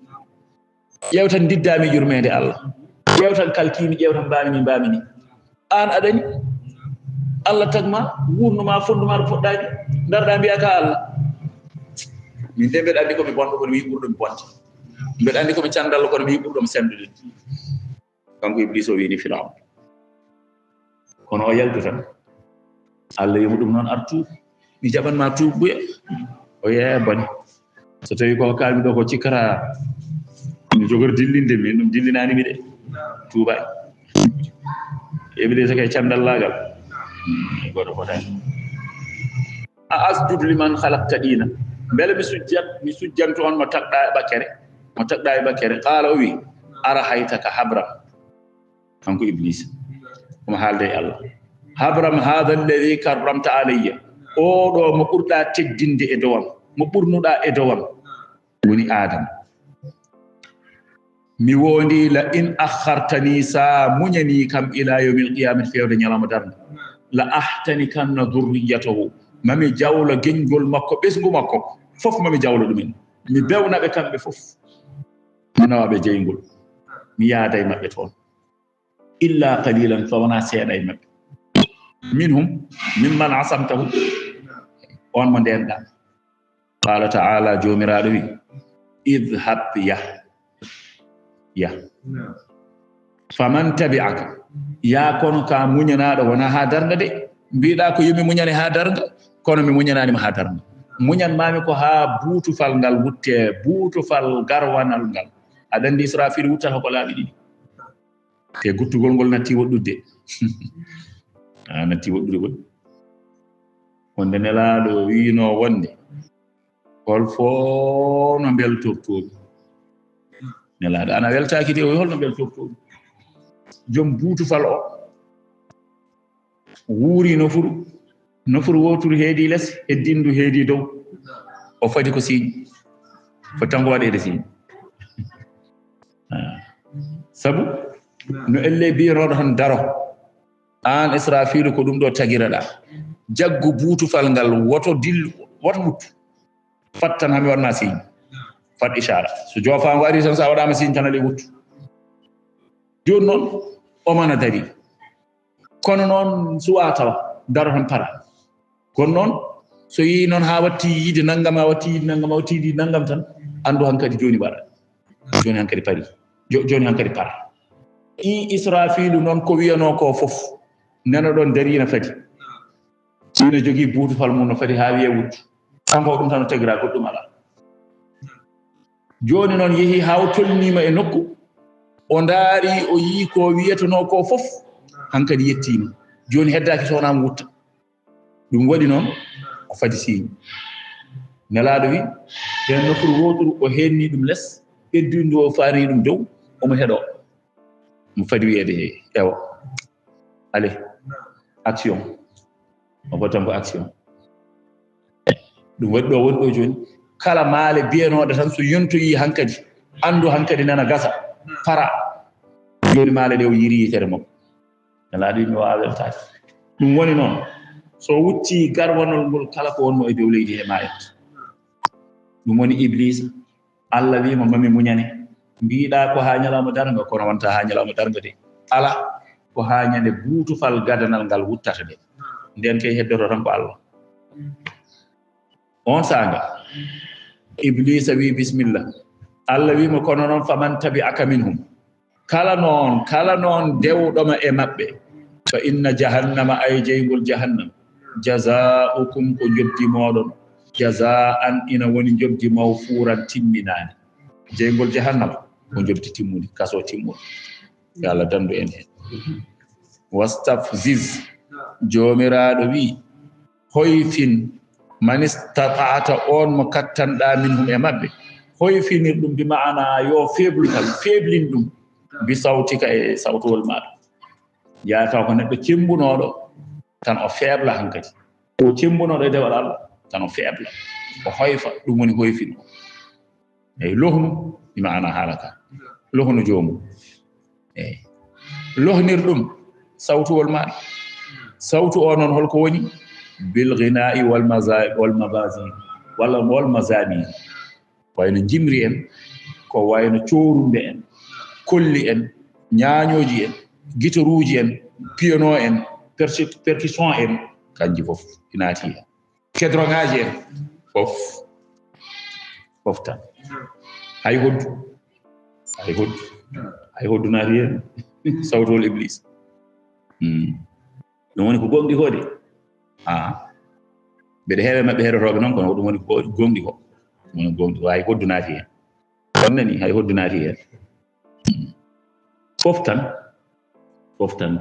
ƴewtan diddami yurmede Allah ƴewtan kalkimi ƴewtan mbami ni an aɗani Allah tagma wurnuma fonduma ɗo poɗɗani darɗa mbiya ka Allah min de mbeɗa andi komi bonɗo kono mi ɓurɗo mi bonde mbeɗa andi komi candallo kono mi ɓurɗo mi sendude kanko iblis o wini Firaun kono o yaltu tan Allah yomu ɗum noon artu mi jaɓanma tuubuya o yeeya bone so tawi ko kalmi ɗo ko cikkata mi jogor dillinde min ɗum dillinanimi de tuubani iblis kay candallagal goto fotani a asjudu liman halakta ɗina beele mi sujjanto on mo taqɗa e ɓakkere qala o wi ara haytaka habram kanko iblis omo haalde e Allah habram hada alladi karramta alayya oɗo mo ɓurɗa teddinde e dowam mo ɓurnuɗa e dowam woni Adama mi wondi la in akhartani sa muñani kam ila yawmil qiyamati fewde ñalama darde la ahtani kanna dhurriyatahu mami jawla geñgol makko ɓesgu makko fof mami jawla ɗumen mi bewnaɓe kamɓe fof mi nawaɓe jeygol mi yaada e maɓɓe toon illa qalilan fa wona seeɗa e maɓɓe minhum mimman asamtahu on mo ndenɗa qala ta'ala jomiraɗo wi idhab ya faman tabi'aka ya kono ka muñanaɗo wona ha darnga de mbiɗa ko yimi muñane ha darnga kono mi muñananima ha darnga muñanmami ko ha buutufal ngal wutte buutufal garwanal ngal aɗa andi Israfil wuttata ko laaɓi ɗiɗi te guttugol ngol natti woɗɗude natti woɗɗude woni wonde nelaɗo wino wonde hol fo no beltortoɗi nelaɗo ana weltaki te o holno beltortoɗi joom buutufal o wuuri no furu nofuru woturu heedi les heddindu heedi dow o fadi ko siiñ fo tango waɗede siiñ sabu no elle biyanoɗo tan daro an Israfilu ko ɗum ɗo tagiraɗa jaggu buutufal ngal woto dillu woto wuttu fat tan hami waɗma siiñ fat ishara so jofama wari tan sa waɗama siiñ tan aɗa wuttu joni noon omana dari kono noon suwa tawa daro tan para kono noon so yi noon ha watti yiide naggam a watti yiide naggam a watti yiide naggam tan andu hankkadi joni waɗa joni hankkadi pari joni hankkadi para i Israfilu noon ko wiyano ko fof neno ɗon darina fadi ina jogui buutufal mum no fadi ha wiye wuttu kanko ɗum tan no tagira goɗɗum ala joni noon yeehi ha o tolnima e nokku o ndaari o yii ko wiyetano ko fof hankkadi yettima joni heddaki sownama wutta ɗum waɗi noon o fadi siiñ nelaɗo wi hen nofuru woturu o henni ɗum less heddindu o faani ɗum dow omo heɗo mo fadi wiyede ewa allez action o fotan ko action ɗum waɗi ɗo woni ɗo joni kala maale biyanoɗe tan so yontoyi hankkadi andu hankkadi nana gasa para joni maale ɗe o yiri yitere makko nelaɗo wi mi wawa weltade ɗum woni noon so wutti garwanol ngol kala ko wonno e dow leydi he mayat ɗum woni Iblisa Allah wima mami muñane mbiɗa ko ha ñalawma darga kono wonta ha ñalawma darga de ala ko ha ñande buutufal gadanal ngal wuttata de nden kay heddoto tan ko Allah on sanga Iblisa wi bismillah Allah wima kono noon faman tabi'aka minhum kala noon dewɗoma e maɓɓe fa inna jahannama ay jeygol jahannam jazaukum ko jobdi moɗon jazaan ina woni jobdi mawfuran timminani jeygol jahannama ko jobdi timmudi kaso timmuɗo yo Allah dandu en hen wastafziz jomiraɗo wi hoyfin man istata'ata on mo kattanɗa minhum e maɓɓe hoyfinir ɗum bi ma'ana yo feblin ɗum bi sawtika e sawtowol maɗa yataw ko neɗɗo cembunoɗo tan o feebla hankadi o cembunoɗo e dewal Allah tan o feebla o hoyfa ɗum woni hoyfin eyi lohnu bi ma'ana halaka lohnu jomum eyi lohnir ɗum sawtowol maɗa sawtu o noon holko woni bil ghina'i wal mabazi wal mazani wayno jimri en ko wayno coorunde en kolli en ñaañoji en guitaruji en piano en percussion en kanji fof inaati hen kedrongaji en fof tan hay hoddu naati hen sawtowol Iblis ɗum woni ko gonɗi ko de mbeɗa heewe maɓɓe heɗotoɓe noon kono ɗum woni ko gonɗi ko woni gonɗi hay hoddu naati hen on nani hay hoddu naati hen fof tan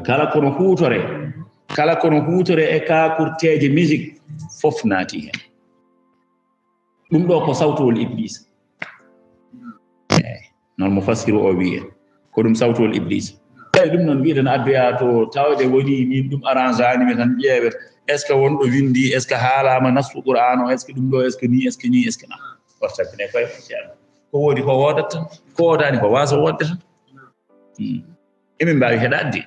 kala kono huutore e kakurteje musique fof naati hen ɗum ɗo ko sawtowol Iblis noon mo fasiru o wiye ko ɗum sawtowol Iblis eyi ɗum noon wiiten addoya to tawde woni min ɗum arrange animi tan ƴeewet est ce que wonɗo windi est ce que haalama nasfu Qur'an o est ce que ɗum ɗo est ce que ni est ce que ni est ce que na wartabine koye ceerno ko woodi ko woodat tan ko woodani ko waasa wodde tan emin mbawi heɗade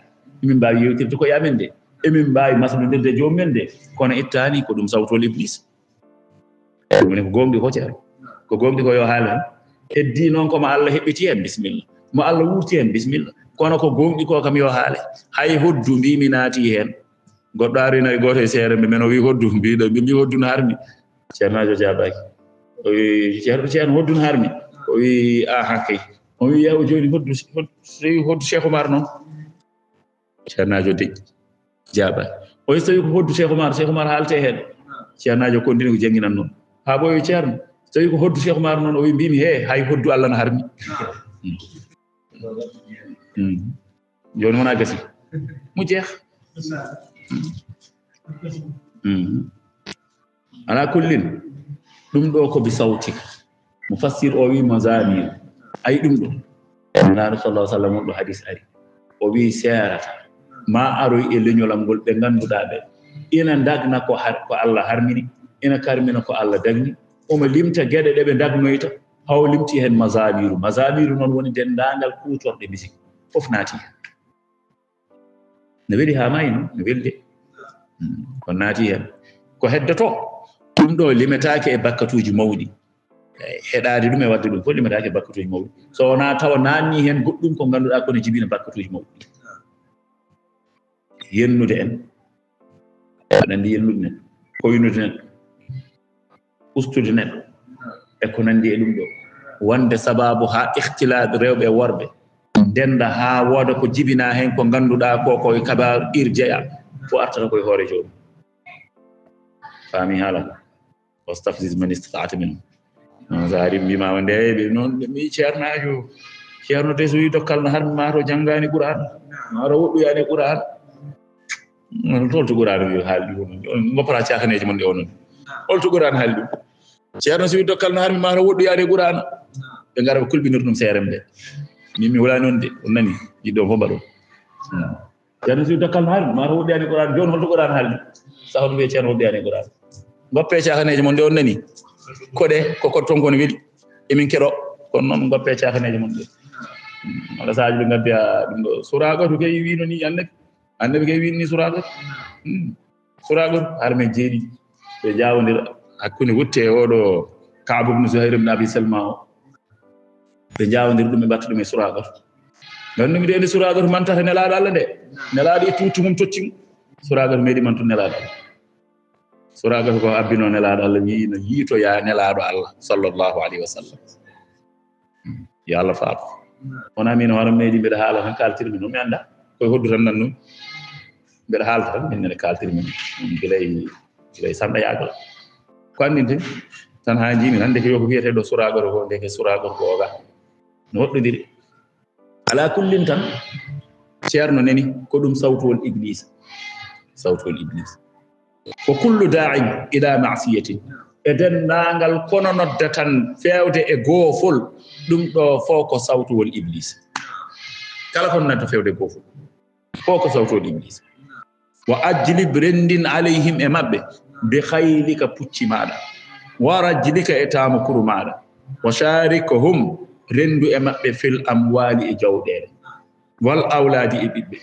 emin mbawi yewtirde koye amen de emin mbawi masnodirde jomumen de kono ittani ko ɗum sawtol Iblis ɗum woni ko gonɗi ko ceerno ko gonɗi ko yo haal hen heddi noon komo Allah heɓɓiti hen bisimilla mo Allah wurti hen bisimilla kono ko gonɗi ko kam yo haale hay hoddu mbimi naati hen goɗɗo arino e goto e seere mbe men o wi hoddu mbiɗo mbi hoddu no harmi ceernajo jabaki o wi ceerno hoddu no harmi o wi hakkay o wi yaw joni hoddu Cheikh Oumar noon ceernajo deƴƴi jabaki o wi so tawi ko hoddu Cheikh Oumar haalte hen ceernajo continue ko janginan noon ha ɓo wi ceerno so tawi ko hoddu Cheikh Oumar noon o wi mbimi hay hoddu Allah no harmi joni wona gasi mu jeex ala kullin ɗum ɗo ko bi sawtika mufassir o wi mazamir ay ɗum ɗo nelaɗo sallallahu alaihi wasallam ɗo hadis ari o wi seerata ma aroy e leñolal ngol ɓe ngannduɗa ɓe ina dagna ko Allah harmini ina karmina ko Allah dagni omo limta gede de be dagnoyta haw limti hen mazamiru non woni dendangal kutorde bisik fof naati ne weli ha mayno ne welde ko naati hen ko heddoto dum do limetaake e bakkatuji mawdi hedaade dum e wadde dum ko limetaake e bakkatuji mawdi so wona taw naanni hen goddum ko ganduda ko ne jibina bakkatuji mawdi yennude en adandi yennude nen ko yunude nen ustude nen e ko nandi e dum do wonde sababu ha ikhtilad rewbe worbe denda ha woda ko jibina hen ko ganduda ko kabar irjeya fo artata koy hoore joomu fami hala wastafziz man istata'ta minhum zari bima wonde be non mi ceerno de so wi dokkal na har ma to jangani qur'an ma ro woddu yani qur'an non tolto qur'an wi haldi ngopara ciakaneji mon de onon tolto qur'an haldi ceerno so wi dokkal na har ma ro woddu yani qur'an be ngara kulbinir dum serem de mi wala non de nani yiddo fo bado ceerno so wi dokkal na har ma ro woddu yani qur'an jon holto qur'an haldi sahon be ceerno woddu yani qur'an goppe ciakaneji mon de on nani kode ko tongon weli emin kedo kon non goppe ciakaneji mon de wala saaji be ngabbiya dum do suraga to kay wino ni annabi kay winni suraga har men jeedi be jawondir hakkunde wutte odo Ka'b ibn Zuhair ibn Abi Salma be jawondir dum be batta dum e suraga gandumi de suraga man tata nelaado Allah de nelaado e tuuti mum totti suraga medi man to nelaado suraga ko abbino nelaado Allah wi no yito ya nelaado Allah sallallahu alaihi wasallam ya Allah fa ona min hono medi be haala tan kaltirmi no mi anda koy hoddu tan nan non be haala tan min ne kaltirmi gilay sanda yagal ko andinte tan ha jini nan de ko wiyete do suraga ko de ke suraga ko ga no hoddudiri ala kullin tan ceerno neni ko dum sawtol iblis ko kullu da'in ila ma'siyatin eden nangal kono nodda tan fewde e gofol dum do foko sawtol iblis kala kon nanta fewde gofol foko sawtol iblis wa ajli brendin alayhim e mabbe bi khaylika pucci maada wa rajlika e tamakuru maada wa sharikuhum rendu e mabbe fil amwali e jawdere wal awladi e bibbe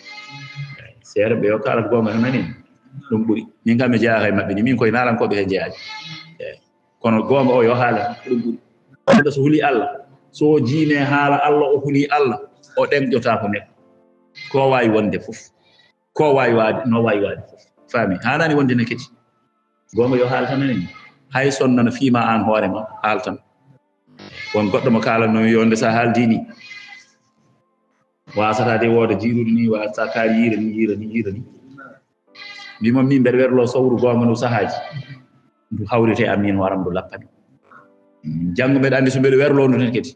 serbe o kala gonga nani dum buri min kam e jaahay mabbe ni min koy nalan ko be he jaaji kono gonga o yo haala dum buri so huli Allah so jiine haala Allah o huli Allah o denjota ko nek ko wayi wonde fof ko wayi waade no wayi waade fami hanani wonde ne keti gonga yo haala tan ni hay sonnana fiima an hoore ma haal tan won goddo mo kala no yonde sa haaldini wasata de wodo jirude ni wasa ka yire ni mi mom min berwer lo sawru gonga no sahaji du hawrite amin waram do lappani jangu be andi so be werlo no tan kedi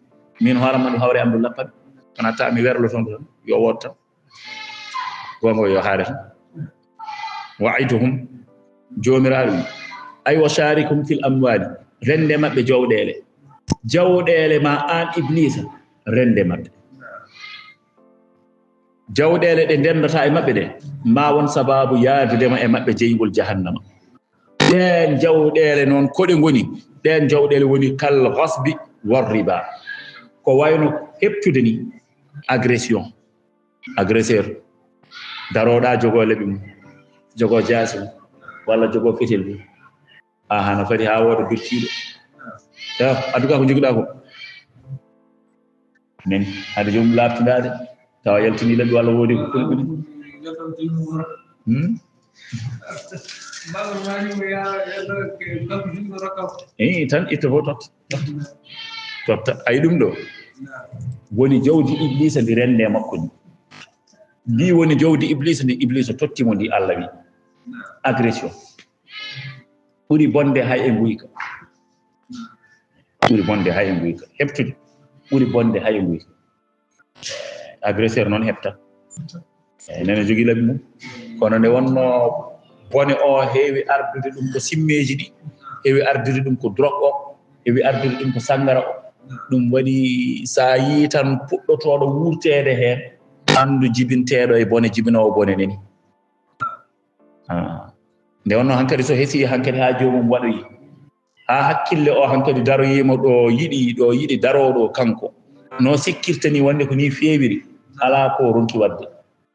min horam man hawre am do lappani kana ta mi werlo ton yo wotta gonga yo haare wa'iduhum jomiraadu ay wa sharikum fil amwali rende mabbe jawdele ma an iblis rende mabbe jawdele de dendata e mabbe de ma won sababu yaadude ma e mabbe jeygol jahannama den jawdele non kode ngoni den jawdele woni kal ghasbi war riba ko wayno heptude ni agresseur daroda jogo lebi jogo jaasi wala jogo fitil bi hana fadi ha wodo birtido ya aduga ko jiguda ko men hade jom laftindade taw yaltini labi wala wodi ko kulbini tan ito votot ay dum do woni jawdi iblis ndi rende makko ni woni jawdi iblis ndi iblis totti mo ndi Allah wi agression ɓuri bonde hay e nguyka heptude ɓuri bonde hay e nguyka agresseur noon hepta nene jogii labi mum kono nde wonno bone o heewi ardude ɗum ko simmeji ɗi heewi ardude ɗum ko drogue o heewi ardude ɗum ko sangara o ɗum waɗi sa yii tan puɗɗotoɗo wurtede heen andu jibinteɗo e bone jibinowo bone neni nde wonno hankadi so hesi hankadi ha jomum waɗoyi ha hakkille o hankadi daroyimo ɗo yiɗi daroɗo kanko no sikkirtani wonde ko ni fewiri ala ko ronki wadde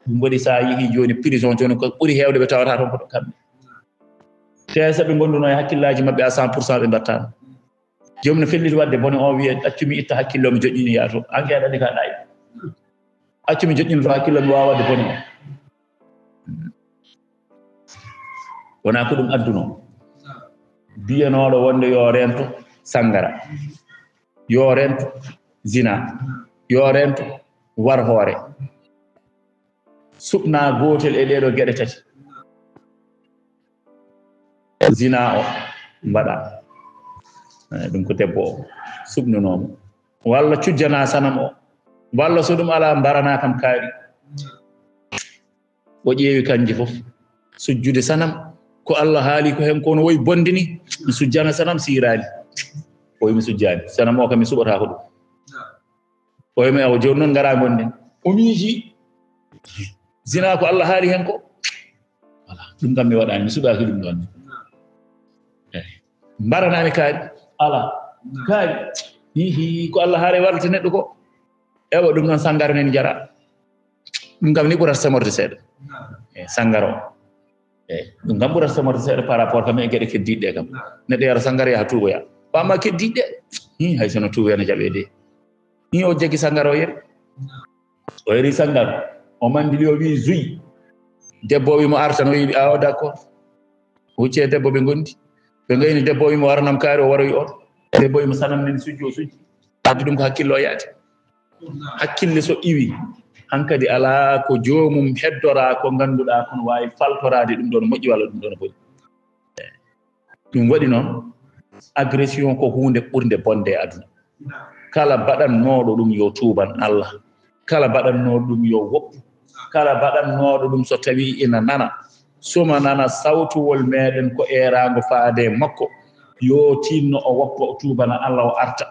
ɗum waɗi sa yeehi joni prison joni ko ɓuuri hewde ɓe tawata toon ko ɗo kamɓe te so ɓe gonduno e hakkillaji mabɓe à 100% ɓe mbattano jomum no felliti wadde bone o wiye accumi itta hakkille mi joƴƴini yaato anke aɗa andi ka ɗayi accumi joƴƴini to hakkille mi wawa wadde bone o wona ko ɗum adduno biyanoɗo wonde yo rento sangara yo rento zina yo rento war hoore suɓna gotel e ɗeɗo gueɗe tati zina o mbaɗa ɗum ko debbo o suɓnunomo walla cujjana sanam o walla so ɗum ala mbarana kam kaari o ƴeewi kanji fof sujjude sanam ko Allah haali ko hen kono woyi bonde ni mi sujjana sanam sirani o wi mi sujjani sanam o kam mi suɓata ko ɗum o wi mi awo joni noon ngara gonɗen o miiji zina ko Allah haali hen ko voilà ɗum kam mi waɗani mi suɓaki ɗum ɗon eyi mbaranami kaari ala kaari hihi ko Allah haali wallata neɗɗo ko ewa ɗum noon sangara nen jara ɗum kam ni ɓurata samorde seeɗa eyi sangara o eyi ɗum kam ɓurata samorde seeɗa par rapport kam e gueɗe keddiɗe kam neɗɗo yara sangara yaha tuuboya wamma keddiɗe hay sono tuuboya no jaɓe de ni o jaggi sangara o yeri o yeri sangara o mandili o wi zuyi debbo o wimo artan o yiɗi awa d' accord o hucci e debbo ɓe gondi ɓe gayni debbo o wimo waranam kaari o waroyi on debbo wimo sanam nen sujji o sujji addi ɗum ko hakkille o yaade hakkille so iwi hankadi ala ko jomum heddora ko ganduɗa kono wawi faltorade ɗum ɗon moƴƴi walla ɗum ɗon boɗi ɗum waɗi noon agression ko hunde ɓurde bonde e aduna kala baɗannoɗo ɗum yo tuuban Allah kala baɗannoɗo ɗum yo woppu kala baɗannoɗo ɗum so tawi ina nana soma nana sawtuwol meɗen ko erago faade makko yo tinno o woppa o tuubana Allah o arta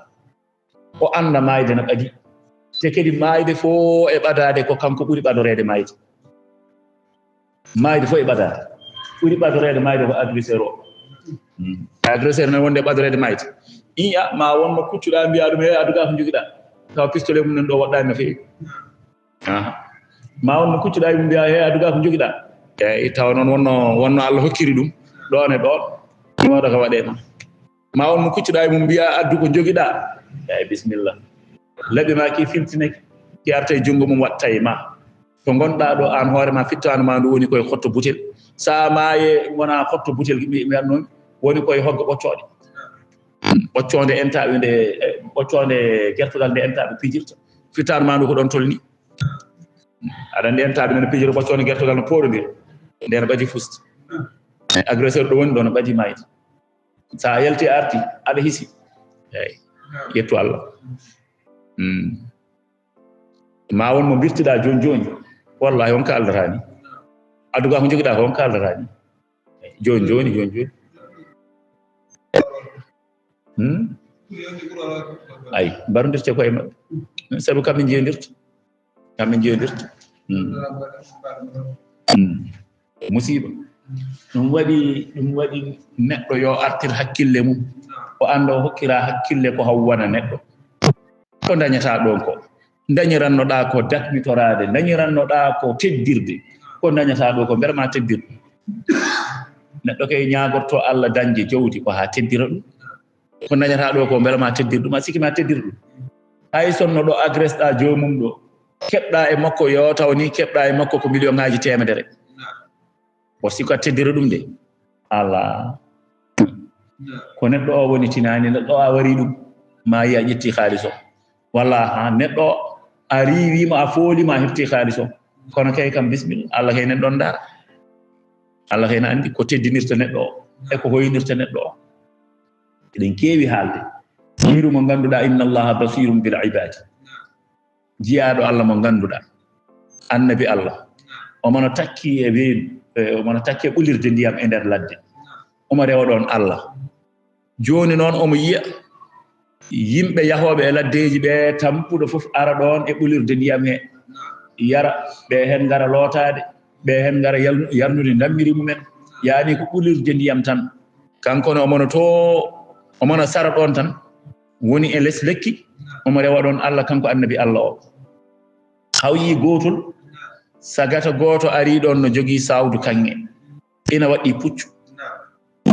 o anda mayde no ɓadi te kadi mayde fo e ɓadade ko kanko ɓuuri ɓadorede mayde fo e ɓadade ɓuuri ɓadorede mayde ko agresseur o agresseur ne wonde ɓadorede mayde iya ma wonno kuccuɗa mbiya ɗum e aduga ko joguiɗa taw pistolet mum nan ɗo woɗɗani no fewi ma wonno kuccuɗa yum mbiya he aduga ko joguiɗa eyi tawa noon wonno Allah hokkiri ɗum ɗon e ɗon ɗiwoɗo ko waɗe ma wonno kuccuɗa mum mbiya addu ko joguiɗa eyi bisimillah laɓi ma ki filtineke ki arta e junngo mum watta e ma to gonɗa ɗo an hoore ma fittanu ma ndu woni koye hotto butel sa maaye wona hotto butel mbiyannomi woni koye hoggo ɓoccoɗe ɓoccode entaɓe nde ɓoccode gertogal nde entaɓe pijirta fittanu ma ndu ko ɗon tolni aɗa andi entaɓe nene pijira ɓoccode gertogal no pooɗodir nde no ɓadi fusti agresseur ɗo woni ɗo no ɓadi mayde sa yalti arti aɗa hisi eyi yettu Allah ma won mo birtiɗa joni joni wallahi wonko aldatani aduga ko joguiɗa ko wonko aldatani joni ay mbarodirte koye mabɓe saabu kamɓe jeyodirta musiba ɗum waɗi neɗɗo yo artir hakkille mum o anda o hokkira hakkille ko haw wona neɗɗo ko dañata ɗon ko dañirannoɗa ko dakmitorade dañirannoɗa ko teddirde ko dañata ɗo ko mberema teddirɗum neɗɗo kay ñagorto Allah dañde jawdi ko ha teddira ɗum ko dañata ɗo ko mberema teddir ɗum a sikima teddir ɗum hay sonno ɗo agresse ɗa jomum ɗo keɓɗa e makko yo taw ni keɓɗa e makko ko million ngaji temedere o siko a teddira ɗum de ala ko neɗɗo o woni tinani neɗɗo o a wari ɗum ma yi a ƴetti halis o walla neɗɗo o a riwima a foolima a hefti halis o kono kay kam bisimilla Allah kay nen ɗon dara Allah kay ne andi ko teddinirta neɗɗo o e ko hoynirta neɗɗo o eɗen keewi haalde jiiru mo ganduɗa inna allaha basirum bil ibadi jiyaɗo Allah mo ganduɗa annabi Allah omono takki e weedu omono takki e ɓulirde ndiyam e nder ladde omo rewa ɗon Allah joni noon omo yiya yimɓe yahoɓe e laddeji ɓe tampuɗo fof ara ɗon e ɓulirde ndiyam he yara ɓe hen gara lootade ɓe hen gara yarnude dammiri mumen yaani ko ɓulirde ndiyam tan kanko no omono sara ɗon tan woni e les lekki omo rewa ɗon Allah kanko annabi Allah o hawyi gotol sagata goto ari ɗon no jogii sawdu kanŋe ina waɗi puccu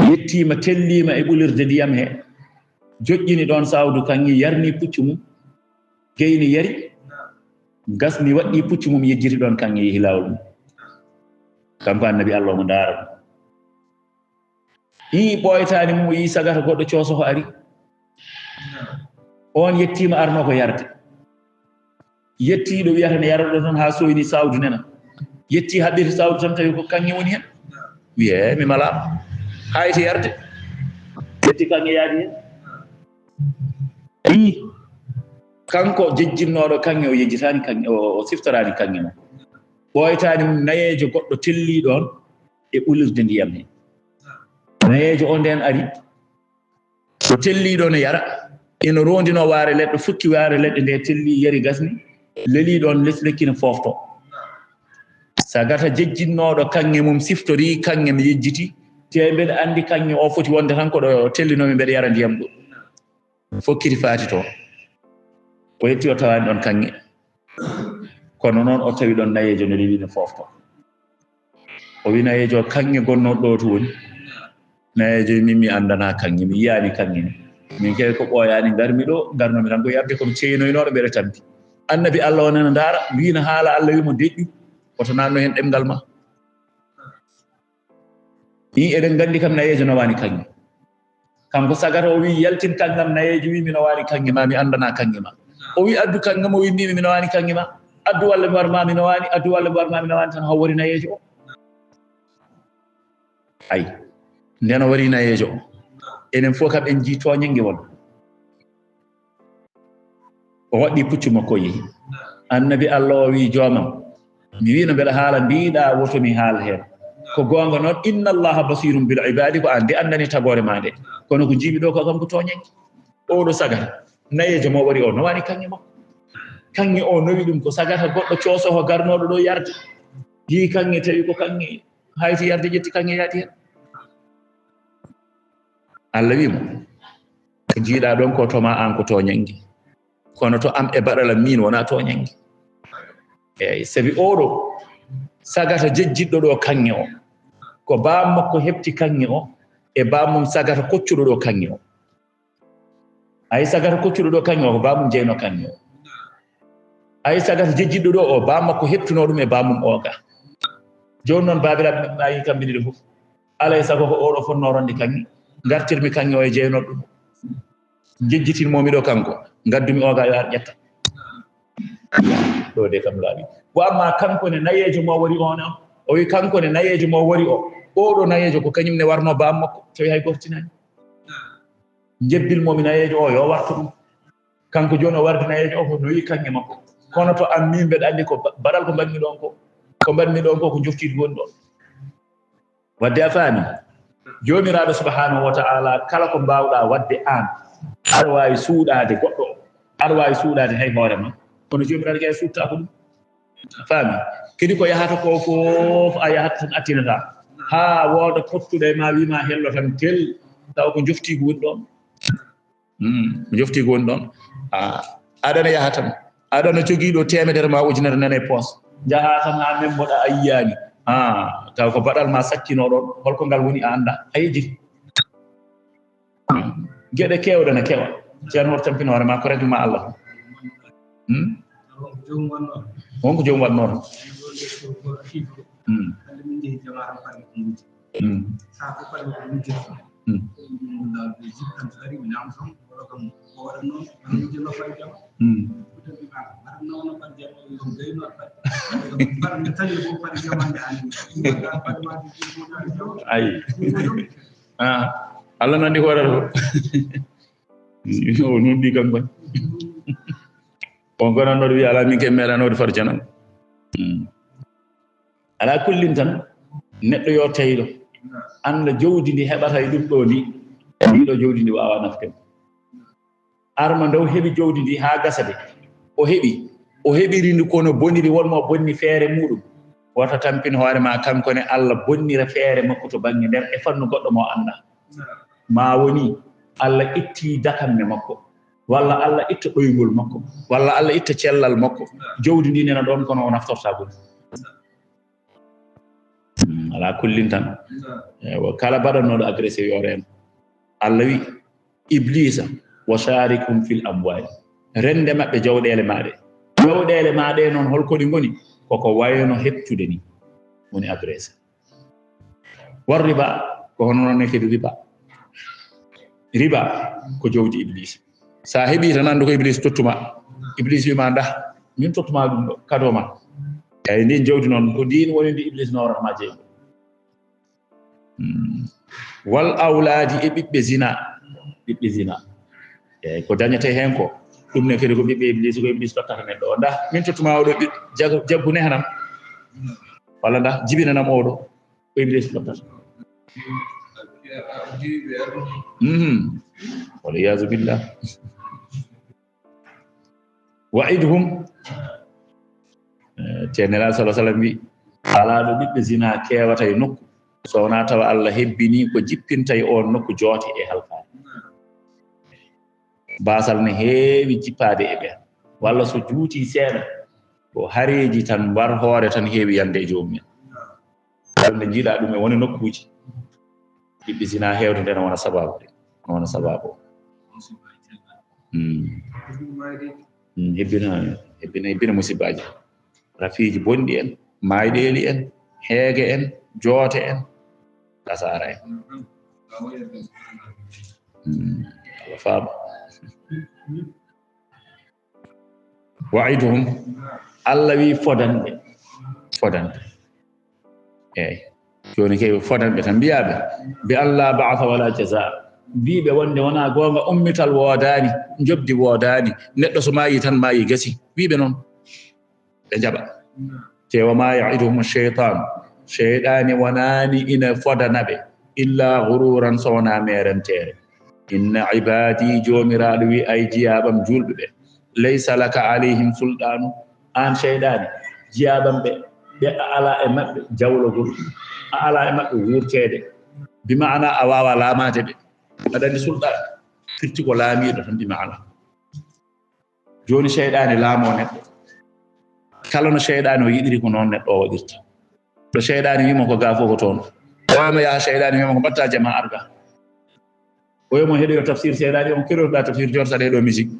yettima tellima e ɓulirde ndiyam he joƴƴini ɗon sawdu kanŋe yarni puccu mum geyni yari gasni waɗɗi puccu mum yejjiti ɗon kanŋe yehi lawol mum kanko annabi Allah mo ndaara ɗum ɓoytani mum yi sagata goɗɗo coosoho ari on yettima arno ko yarde yettiɗo wiyata ne yaroɗo tan ha soyni sawdu nena yetti haɓɓiti sawdu tan tawi ko kanŋe woni hen wiye mi malama hayti yarde yetti kanŋe yaadi hen kanko jejjinnoɗo kanŋe o yejjitani kanŋe o siftorani kanŋe mo ɓoytani mum nayejo goɗɗo telli ɗon e ɓulirde ndiyam he nayejo o nden ari so telliɗo ne yara ina rondino waare leɗɗe fukki waare leɗɗe nde telli yari gasni leli ɗon les lekki ne fofto sagata jejjinnoɗo kanŋe mum siftori kanŋe mi yejjiti te mbeɗa andi kanŋe o foti wonde tan koɗo tellinomi mbeɗa yara ndiyam ɗo fokkiti faati to o yetti o tawani ɗon kanŋe kono noon o tawi ɗon nayejo no leli ne fofto o wi nayejo kanŋe gonnoɗo ɗo to woni nayejo min mi andana kanŋe mi yiyani kanŋe ne min kewi ko ɓooyani garmi ɗo garnomi tan ko yarde komi ceynoynoɗo mbeɗa tampi annabi Allah o nana ndaara wino haala Allah wimo deƴƴu oto nanno hen ɗemgal ma eɗen gandi kam nayejo no wani kanŋe kanko sagata o wi yaltin kanngam nayejo wi mino wani kanŋe ma mi andana kanŋe ma o wi addu kanngam o wi mbimi mino wani kanŋe ma addu walla mi warma mino wani addu walla mi warma mino wani tan haw wari nayejo o ay nden o wari nayejo o enen fof kam en jii toñenge won o waɗɗi puccu makko yehi annabi Allah o wi joomam mi wino mbeɗa haala mbiɗa woto mi haala heen ko goonga noon inna allaha basirum bil ibadi ko an de andani tagore ma nde kono ko jiiɓi ɗo ko kam ko toñenge oɗo sagata nayejo mo wari o no wani kanŋe makko kanŋe o nowi ɗum ko sagata goɗɗo coosoho garnoɗo ɗo yarde yii kanŋe tawi ko kanŋe hayti yarde ƴetti kanŋe yaadi hen Allah wimo ko jiiɗa ɗon ko toma an ko toñangi kono to am e baɗala min wona toñangi eyyi sabi oɗo sagata jejjiɗɗo ɗo kanŋe o ko bam makko heɓti kanŋe o e bamum sagata koccuɗo ɗo kanŋe o ay sagata koccuɗo ɗo kanŋe o ko bamum jeyno kanŋe o ay sagata jejjiɗɗo ɗo o bam makko heɓtuno ɗum e bamum oga joni noon babiraɓe ɓayi kamɓe ɗiɗi fof alay sago ko oɗo fonno ronde kanŋe gartirmi kanŋe o e jeynoɗo ɗum jejjitinmomi ɗo kanko gaddumi oga yo ar ƴetta ɗo de kam laaɓi bo amma kanko ne nayejo mo wari on am o wi kanko ne nayejo mo wari o oɗo nayejo ko kañum ne warno bam makko tawi hay goftinani jebbilmomi nayejo o yo wartu ɗum kanko joni o wardi nayejo o ko noyi kanŋe makko kono to an min mbeɗa andi ko baɗal ko mbaɗmi ɗon ko ko joftidi woni ɗon wadde a faami jomiraɗo subhanahu wa ta'ala kala ko mbawɗa wadde an aɗa wawi suuɗade goɗɗo aɗa wawi suuɗade hay hoore ma kono jomiraɗo kay suutta ko ɗum faami kadi ko yahata ko fof a yahata tan attinata ha wooda pottuɗo e ma wima hello tan tel taw ko joftigo woni ɗon ko joftigo woni ɗon aɗana yaha tan aɗana jogiiɗo temedere ma ujunere nana e poos jaha tan ha memboɗa a yiyani taw ko baɗal ma sakkino ɗon holko ngal woni a anda a yejjiti geɗe kewɗe ne kewa ceerno woto tampino hoore ma ko règle ma Allah wonko joom wannoto ay Allah nandi hoorata ko o nunɗi kam koy on gonannoɗo wiya ala min ke meeɗanode far janam ala kullin tan neɗɗo yo tawiɗo anda jawdi ndi heɓata e ɗum ɗo ni ndiɗo jawdi ndi wawa nafken arma ndew heɓi jawdi ndi ha gasade o heɓiri ndi kono boniri wonmo bonni feere muɗum wata tampin hoore ma kanko ne Allah bonnira feere makko to bangi nder e fannu goddo mo anda ma woni Allah itti dakamme makko walla Allah itta doygol makko walla Allah itta cellal makko jawdi ndi nena don kono naftorta gol ala kullin tan wa kala badanodo agressé yoren Allah wi iblisa wa sharikum fil amwal rende mabbe jawdele maade non holko di ngoni koko wayno heptude ni woni agressé war riba ko hono non ke riba ko jawdi iblis sa hebi tan andu ko iblis tottuma iblis wi ma nda min tottuma dum do kado ma ay ni jawdi non ko din woni di iblis no rahma je wal awladi e bibbe zina ko dañete hen ko dum ne kede ko bibbe iblis tottata neddo nda min tottuma o do jaggune hanam wala nda jibinanam o do ko iblis tottata wal iyaz billah wa'idhum tenela sallallahu alaihi wasallam bi ala do bibbe zina kewata e nokku so na tawa Allah hebbini ko jippinta e on nokku joti e halfaade basal ne heewi jippade e ben walla so juuti seeda ko hareji tan war hoore tan heewi yande e joomum dalde jiida dum e woni nokkuji bibbe zina heewde den wona sababu hebbina musibaaji rafiji bondi en maydeli en heege en joote en kasara en faam wa'iduhum Allah wi fodande joni kay fodande tan biyabe bi Allah ba'atha wala jazaa bibe wonde wana gonga ummital wodani jobdi wodani neddo so mayi tan mayi gasi bibe non be jaba tewa ma ya'iduhum shaytani wanani ina fodanabe illa ghururan sawna merentere inna ibadi jomiraado wi ay jiyabam julbe be laysa laka alayhim sultanu an shaytani jiyabam be ala e mabbe jawlogol ala e mabbe wurtede bi maana awawa laamaje be adani sultan firti ko laamido tan bi maana joni shaytani laamo neddo kala no shaytani o yidiri ko non neddo wadirta do shaytani wimo ko gafo ko ton wama ya shaytani wimo ko batta jama arga oymo hedo tafsir shaytani on kiro da tafsir jorsa de do musique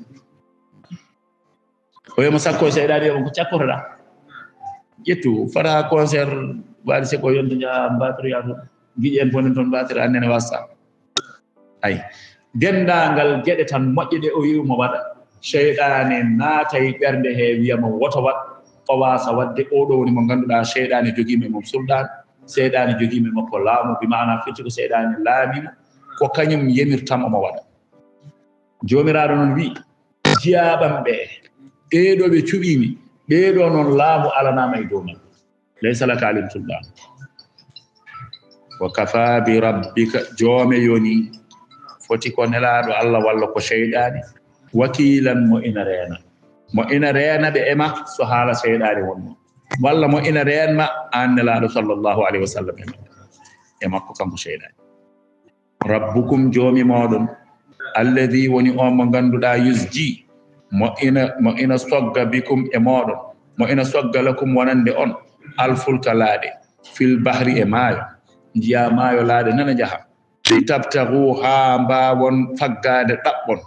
oymo sakko shaytani on ko ciakorda yettu fara concert wali se ko yonde ja batri yato gijen bonen ton batri annene wassa ay dendangal gede tan mojjede o yimo wada shaytani naatay bernde he wiyama woto wat o wasa wadde odo woni mo ganduda shaytani jogime mom sultan shaytani jogime makko laamu bi maana fitti ko shaytani laamimo ko kanyum yemirtam mo wada jomiraado non wi jiyabambe edo be cubimi beedo non laamu alanama e doman laysa laka alim sultan wa kafa bi rabbika jome yoni foti ko nelaado Allah walla ko shaytani wakilan mo ina reena be ema so hala shaytani wonno walla mo ina reenma an nelaado sallallahu alaihi wasallam e makko kanko shaytani rabbukum jomi modon alladhi woni on mo ganduda yusji mo ina sogga bikum e modon mo ina sogga lakum wonande on alfulka laade fil bahri e maayo jiya maayo laade nana jaha tabtagu ha mbawon faggade dabbon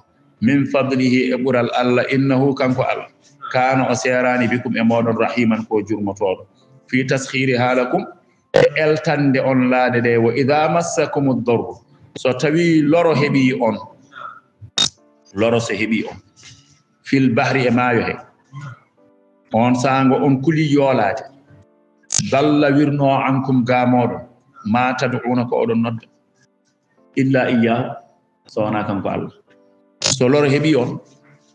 min fadlihi e bural Allah innahu kanko Allah kana o serani bikum e modon rahiman ko jurmotodo fi taskhiri halakum eltande on laade de wa idha massakum ad-darr so tawi loro hebi on loro se hebi on fil bahri e maayo he on sango on kuli yolaade dalla wirno ankum gamodo ma tad'una ko odon nodda illa iya sona kanko Allah so loro hebi on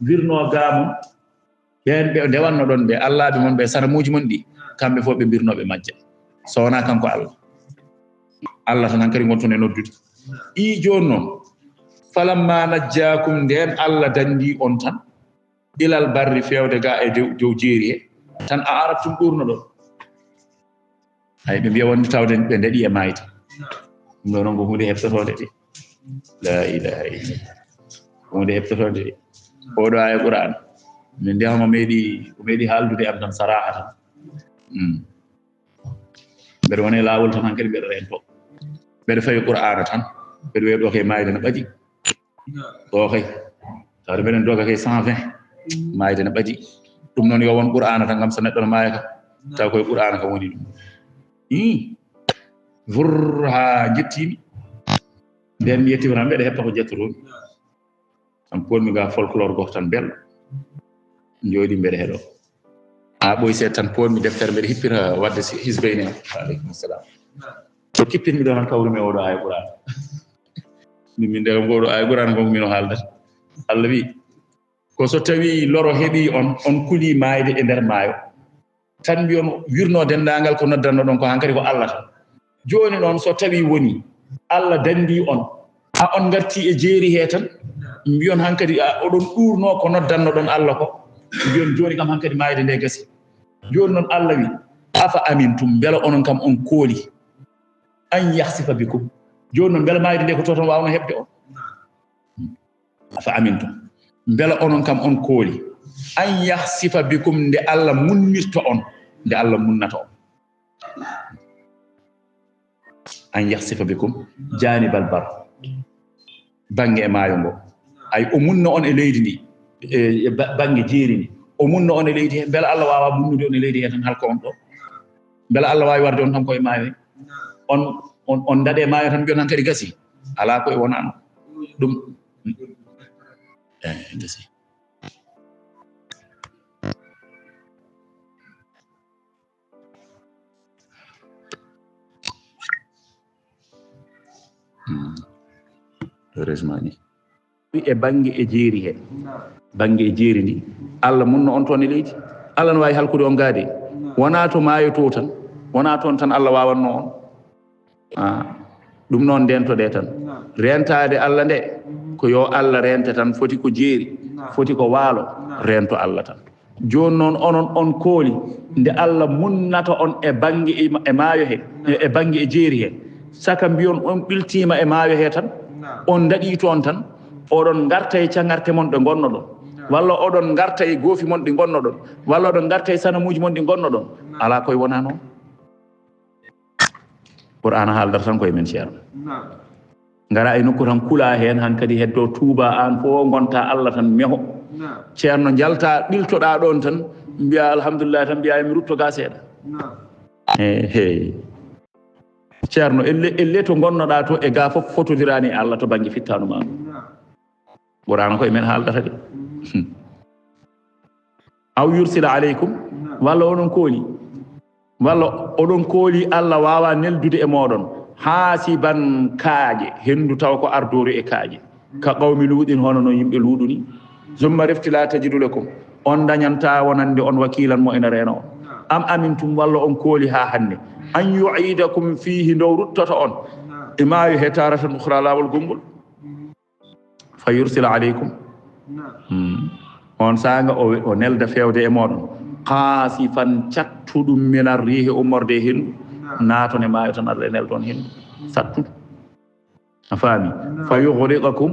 wirno gamo ben be dewanno don be Allah be mon be saramuji mon di kambe fo be birnobe majje sona kanko Allah tan kari gontone noddude i jonno falamma najjakum den Allah dandi on tan ilal barri fewde ga e dow jeeri tan a arabtum durno don hay ɓe mbiya wonde tawde ɓe daɗi e mayta ɗum ɗo noon ko hunde heɓtotode de la ilaha illallah hunde heɓtotode de oɗo aya qur'an min ndiyama meeɗi haaldude am tan saraha tan mbeɗa woni laawol tan hankkadi mbeɗa rento mbeɗa fawi qur'ana tan mbeɗa wiya ɗo kay mayde no ɓaɗi ɗo kay tawde mbeɗen doga kay 120 mayde no ɓaɗi ɗum noon yo won qur'ana tan gam so neɗɗo no maaya kam taw koye qur'ana kam woni ɗum vur ha jettimi nden mi yettima tan mbeɗa heɓta ko jettotomi am ponmi ga folklore goto tan belɗo jooɗi mbeɗa heɗo ha ɓoy seeɗa tan ponmi deftere mbeɗa hippita wadde hisbeyni am aleykum salam so kippinmi ɗo tan kawrumi oɗo aya qur'ana min nde ko oɗo aya qur'ana gonko min o haaldata Allah wi ko so tawi loro heɓi on kuli mayde e nder maayo tan mbiyon wirno dendagal ko noddanno ɗon ko hankkadi ko Allah tan joni noon so tawi woni Allah dandi on on garti e jeeri he tan mbiyon hankkadi oɗon ɗurno ko noddanno ɗon Allah ko mbiyon joni kam hankkadi mayde nde gasi joni noon Allah wi afa amintum beela onon kam on kooli an yahsifa bikum joni noon beela mayde nde ko toton wawno heɓde on afa amintum beela onon kam on kooli an yahsifa bikum nde Allah munnirta on nde Allah munnata on an yahsifa bikum janibal bar bange e maayo ngo ay o munna on e leydi ndi e bange jeeri ndi o munna on e leydi he beela Allah wawa munnude on e leydi he tan halko on ɗo beela Allah wawi warde on tan koye maayo he on daɗe maayo tan mbiyon han kadi gasi ala koye wonano ɗum gasi heureusement ni e bange e jeeri he bange e jeeri ndi Allah munno on toon e leydi Allah no wawi halkude on gaade wona to maayo to tan wona toon tan Allah wawanno on ɗum noon ndentoɗe tan rentade Allah nde ko yo Allah renta tan foti ko jeeri foti ko waalo rento Allah tan joni noon onon on kooli nde Allah munnata on e bange e maayo he e bange e jeeri he saka mbiyon on ɓiltima e maayo he tan on daɗi toon tan oɗon garta e cagarte mon ɗe gonno ɗon walla oɗon garta e goofi mon ɗi gonno ɗon walla oɗon garta e sanamuji mon ɗi gonno ɗon ala koye wona noon qur'ana haaldata tan koye men ceerno ngara e nokku tan kula hen han kadi heddo tuuba an fo gonta Allah tan meho ceerno jalta ɗiltoɗa ɗon tan mbiya alhamdulillah tan mbiya mi rutto ga seeɗa ceerno elle to gonnoɗa to e ga fof fotodirani e Allah to banggue fittanu ma qur'ana koye men haaldata de aw yursila aleykum walla oɗon kooli walla oɗon kooli Allah wawa neldude e moɗon haasiban kaaƴe henndu taw ko ardoru e kaaƴe ka qawmi luuɗin hono no yimɓe luuɗu ni jomma reftila tajidu lakum on dañanta wonande on wakilan mo ena reena on am amintum walla on kooli ha hannde an yuidakum fihi ndow ruttata on e maayo he taratan ukhra lawol gongol fa yursila aleykum on sanga o nelda fewde e moɗon haasifan cattuɗum minar rihi ummorde e henndu naatone maayo tan Allah nelton henndu sattuɗo a faami fa yughriqakum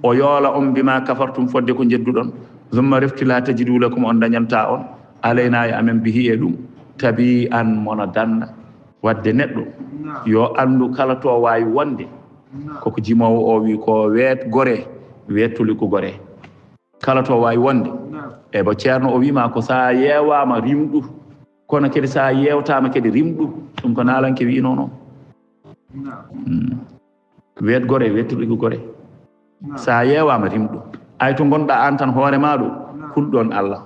o yoola on bima kafartum fodde ko jedduɗon summa reftila tajidu lakum on dañanta on alayna e amen bihi e ɗum tabi an mona danna wadde neɗɗo yo anndu kala to wawi wonde koko jimowo o wi ko weet gore wettuli ko gore kala to wawi wonde e bo ceerno o wima ko sa yewama rimɗu kono kadi sa yewtama kadi rimɗu ɗum ko naalanke wino noon weet gore wettuli ko gore sa yewama rimɗu ay to gonɗa an tan hoore ma ɗo hulɗon Allah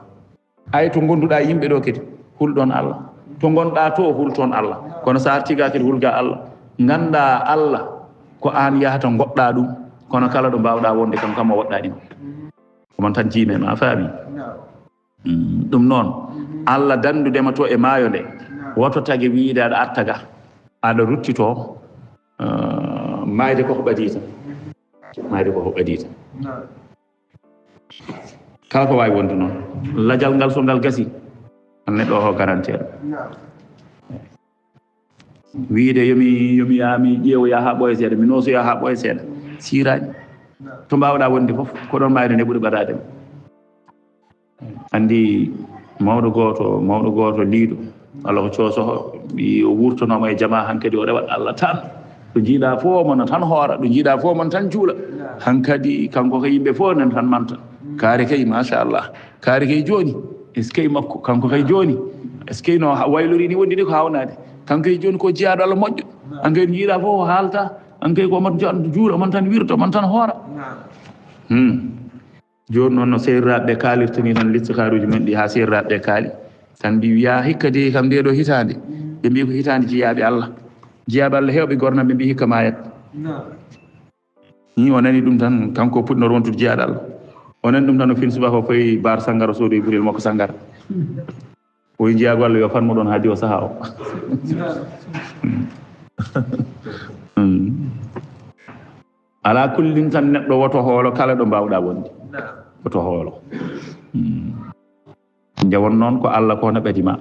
ay to gonduɗa yimɓe ɗo kadi hulɗon Allah to gonɗa to hulton Allah kono sa artiga kadi hulga Allah ganda Allah ko an yahata goɗɗa ɗum kono kala ɗo mbawɗa wonde kam kam o woɗɗanima komon tan jiimema a faami ɗum noon Allah dandudema to e maayo nde woto tagi wiide aɗa artaga aɗa ruttito mayde koko ɓadita mayde koko ɓadita kala ko wawi wonde noon lajal ngal so ngal gasi neɗɗo o garanteɗo wiide yomi yaami ƴeewo ya haa ɓooya seeɗa mi noosoya haa ɓooya seeɗa siiraani to mbawɗa wonde fof ko ɗon mayde nde ɓuri ɓadade andi mawɗo gooto liiɗo Allah ko coosoho wi o wurtonoma e jama hankadi o rewat Allah tan ɗo jiiɗa fof mona tan hoora ɗo jiiɗa fof mon tan juula hankadi kanko ko yimɓe fof nan tan manta kaari kay machallah kaari kay joni est ce que makko kanko kay joni est ce que no waylori ni wondide ko hawnade kanko kay joni ko jiyaɗo Allah moƴƴo an kay jiiɗa fof o haalta an kay ko mon juula mon tan wirto mon tan hoora joni noon no seeriraɓe kaalirtani tan listikaruji men ɗi ha seeriraɓe kaali tan mbi wiya hikka de kam nde ɗo hitande ɓe mbi ko hitande jeeyaɓe Allah hewɓe gornam ɓe mbi hikka mayat ni o nani ɗum tan kanko puɗɗino rontude jeeyaɗo Allah o nani ɗum tan no fin subaka o fayi bar sangara soodo e burel makko sangara o wi jeeyago Allah yo fanmo ɗon haadi o saaha o ala kullin tan neɗɗo woto hoolo kala ɗo mbawɗa wonde woto hoolo nde won noon ko Allah ko no ɓadima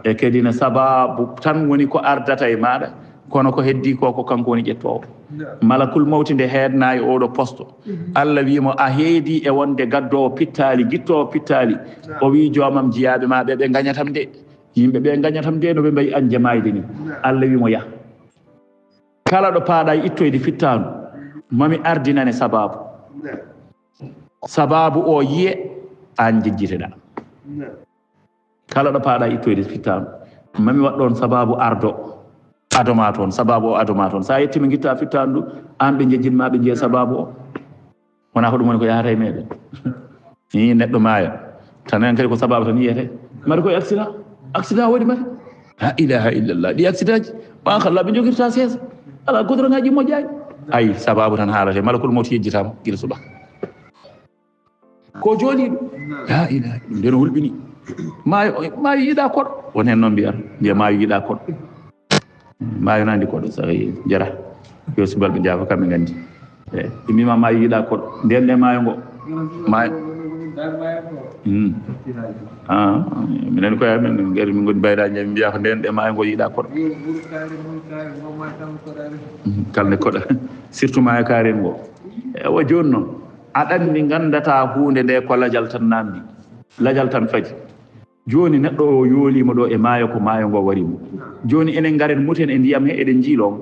e kadi ne sababu tan woni ko ardata e maɗa kono ko heddi ko kanko woni ƴettowo malakul mawti nde heednayi oɗo poste Allah wimo a heedi e wonde gaddowo pittali guittowo pittali o wi joomam jiyaɓe ma ɓe gañatam de yimɓe ɓe gañatam de no ɓe mbayi an jamayde ni Allah wimo yah kala ɗo paaɗa e ittoyde fittandu mami ardinane sababu o yiye an jejjiteɗa kala ɗo paaɗa ittoyde fittandu mami waɗɗon sababu adoma toon sababu o adoma toon sa yettimi guitta fittandu an ɓe jejjinma ɓe jiiya sababu o wona ko ɗum woni ko yahata e meɗen ni neɗɗo maayo tan en kadi ko sababu tan yiyete mbaɗa koye accident waɗi mate la ilaha illallah ɗi accident ji ɓan kala ɓe jogirta seesa ala goudron ngaji moƴƴaji ayi sababu tan haalate malakul mawti yejjitama guila subaka ko jooɗi ɗum la ilaha ɗum nden hulɓini maayo yiɗa koɗo won hen noon mbiyata mbiya maayo yiɗa koɗo maayo nandi koɗo sa jara yo subalɓe jaafa kamɓe gandi eyi ɓe mbima maayo yiɗa koɗo nden nde maayo ngo maayo minen koye amen gari min goni mbayɗa jami mbiya ko nden ɗe maayo ngo yiɗa koɗo kalne koɗo surtout maayo kaaren ngo o joni noon aɗanni gandata hunde nde ko lajal tan namdi lajal tan faji joni neɗɗo o yoolima ɗo e maayo ko maayo ngo warimo joni enen garen muten e ndiyam he eɗen jiiloma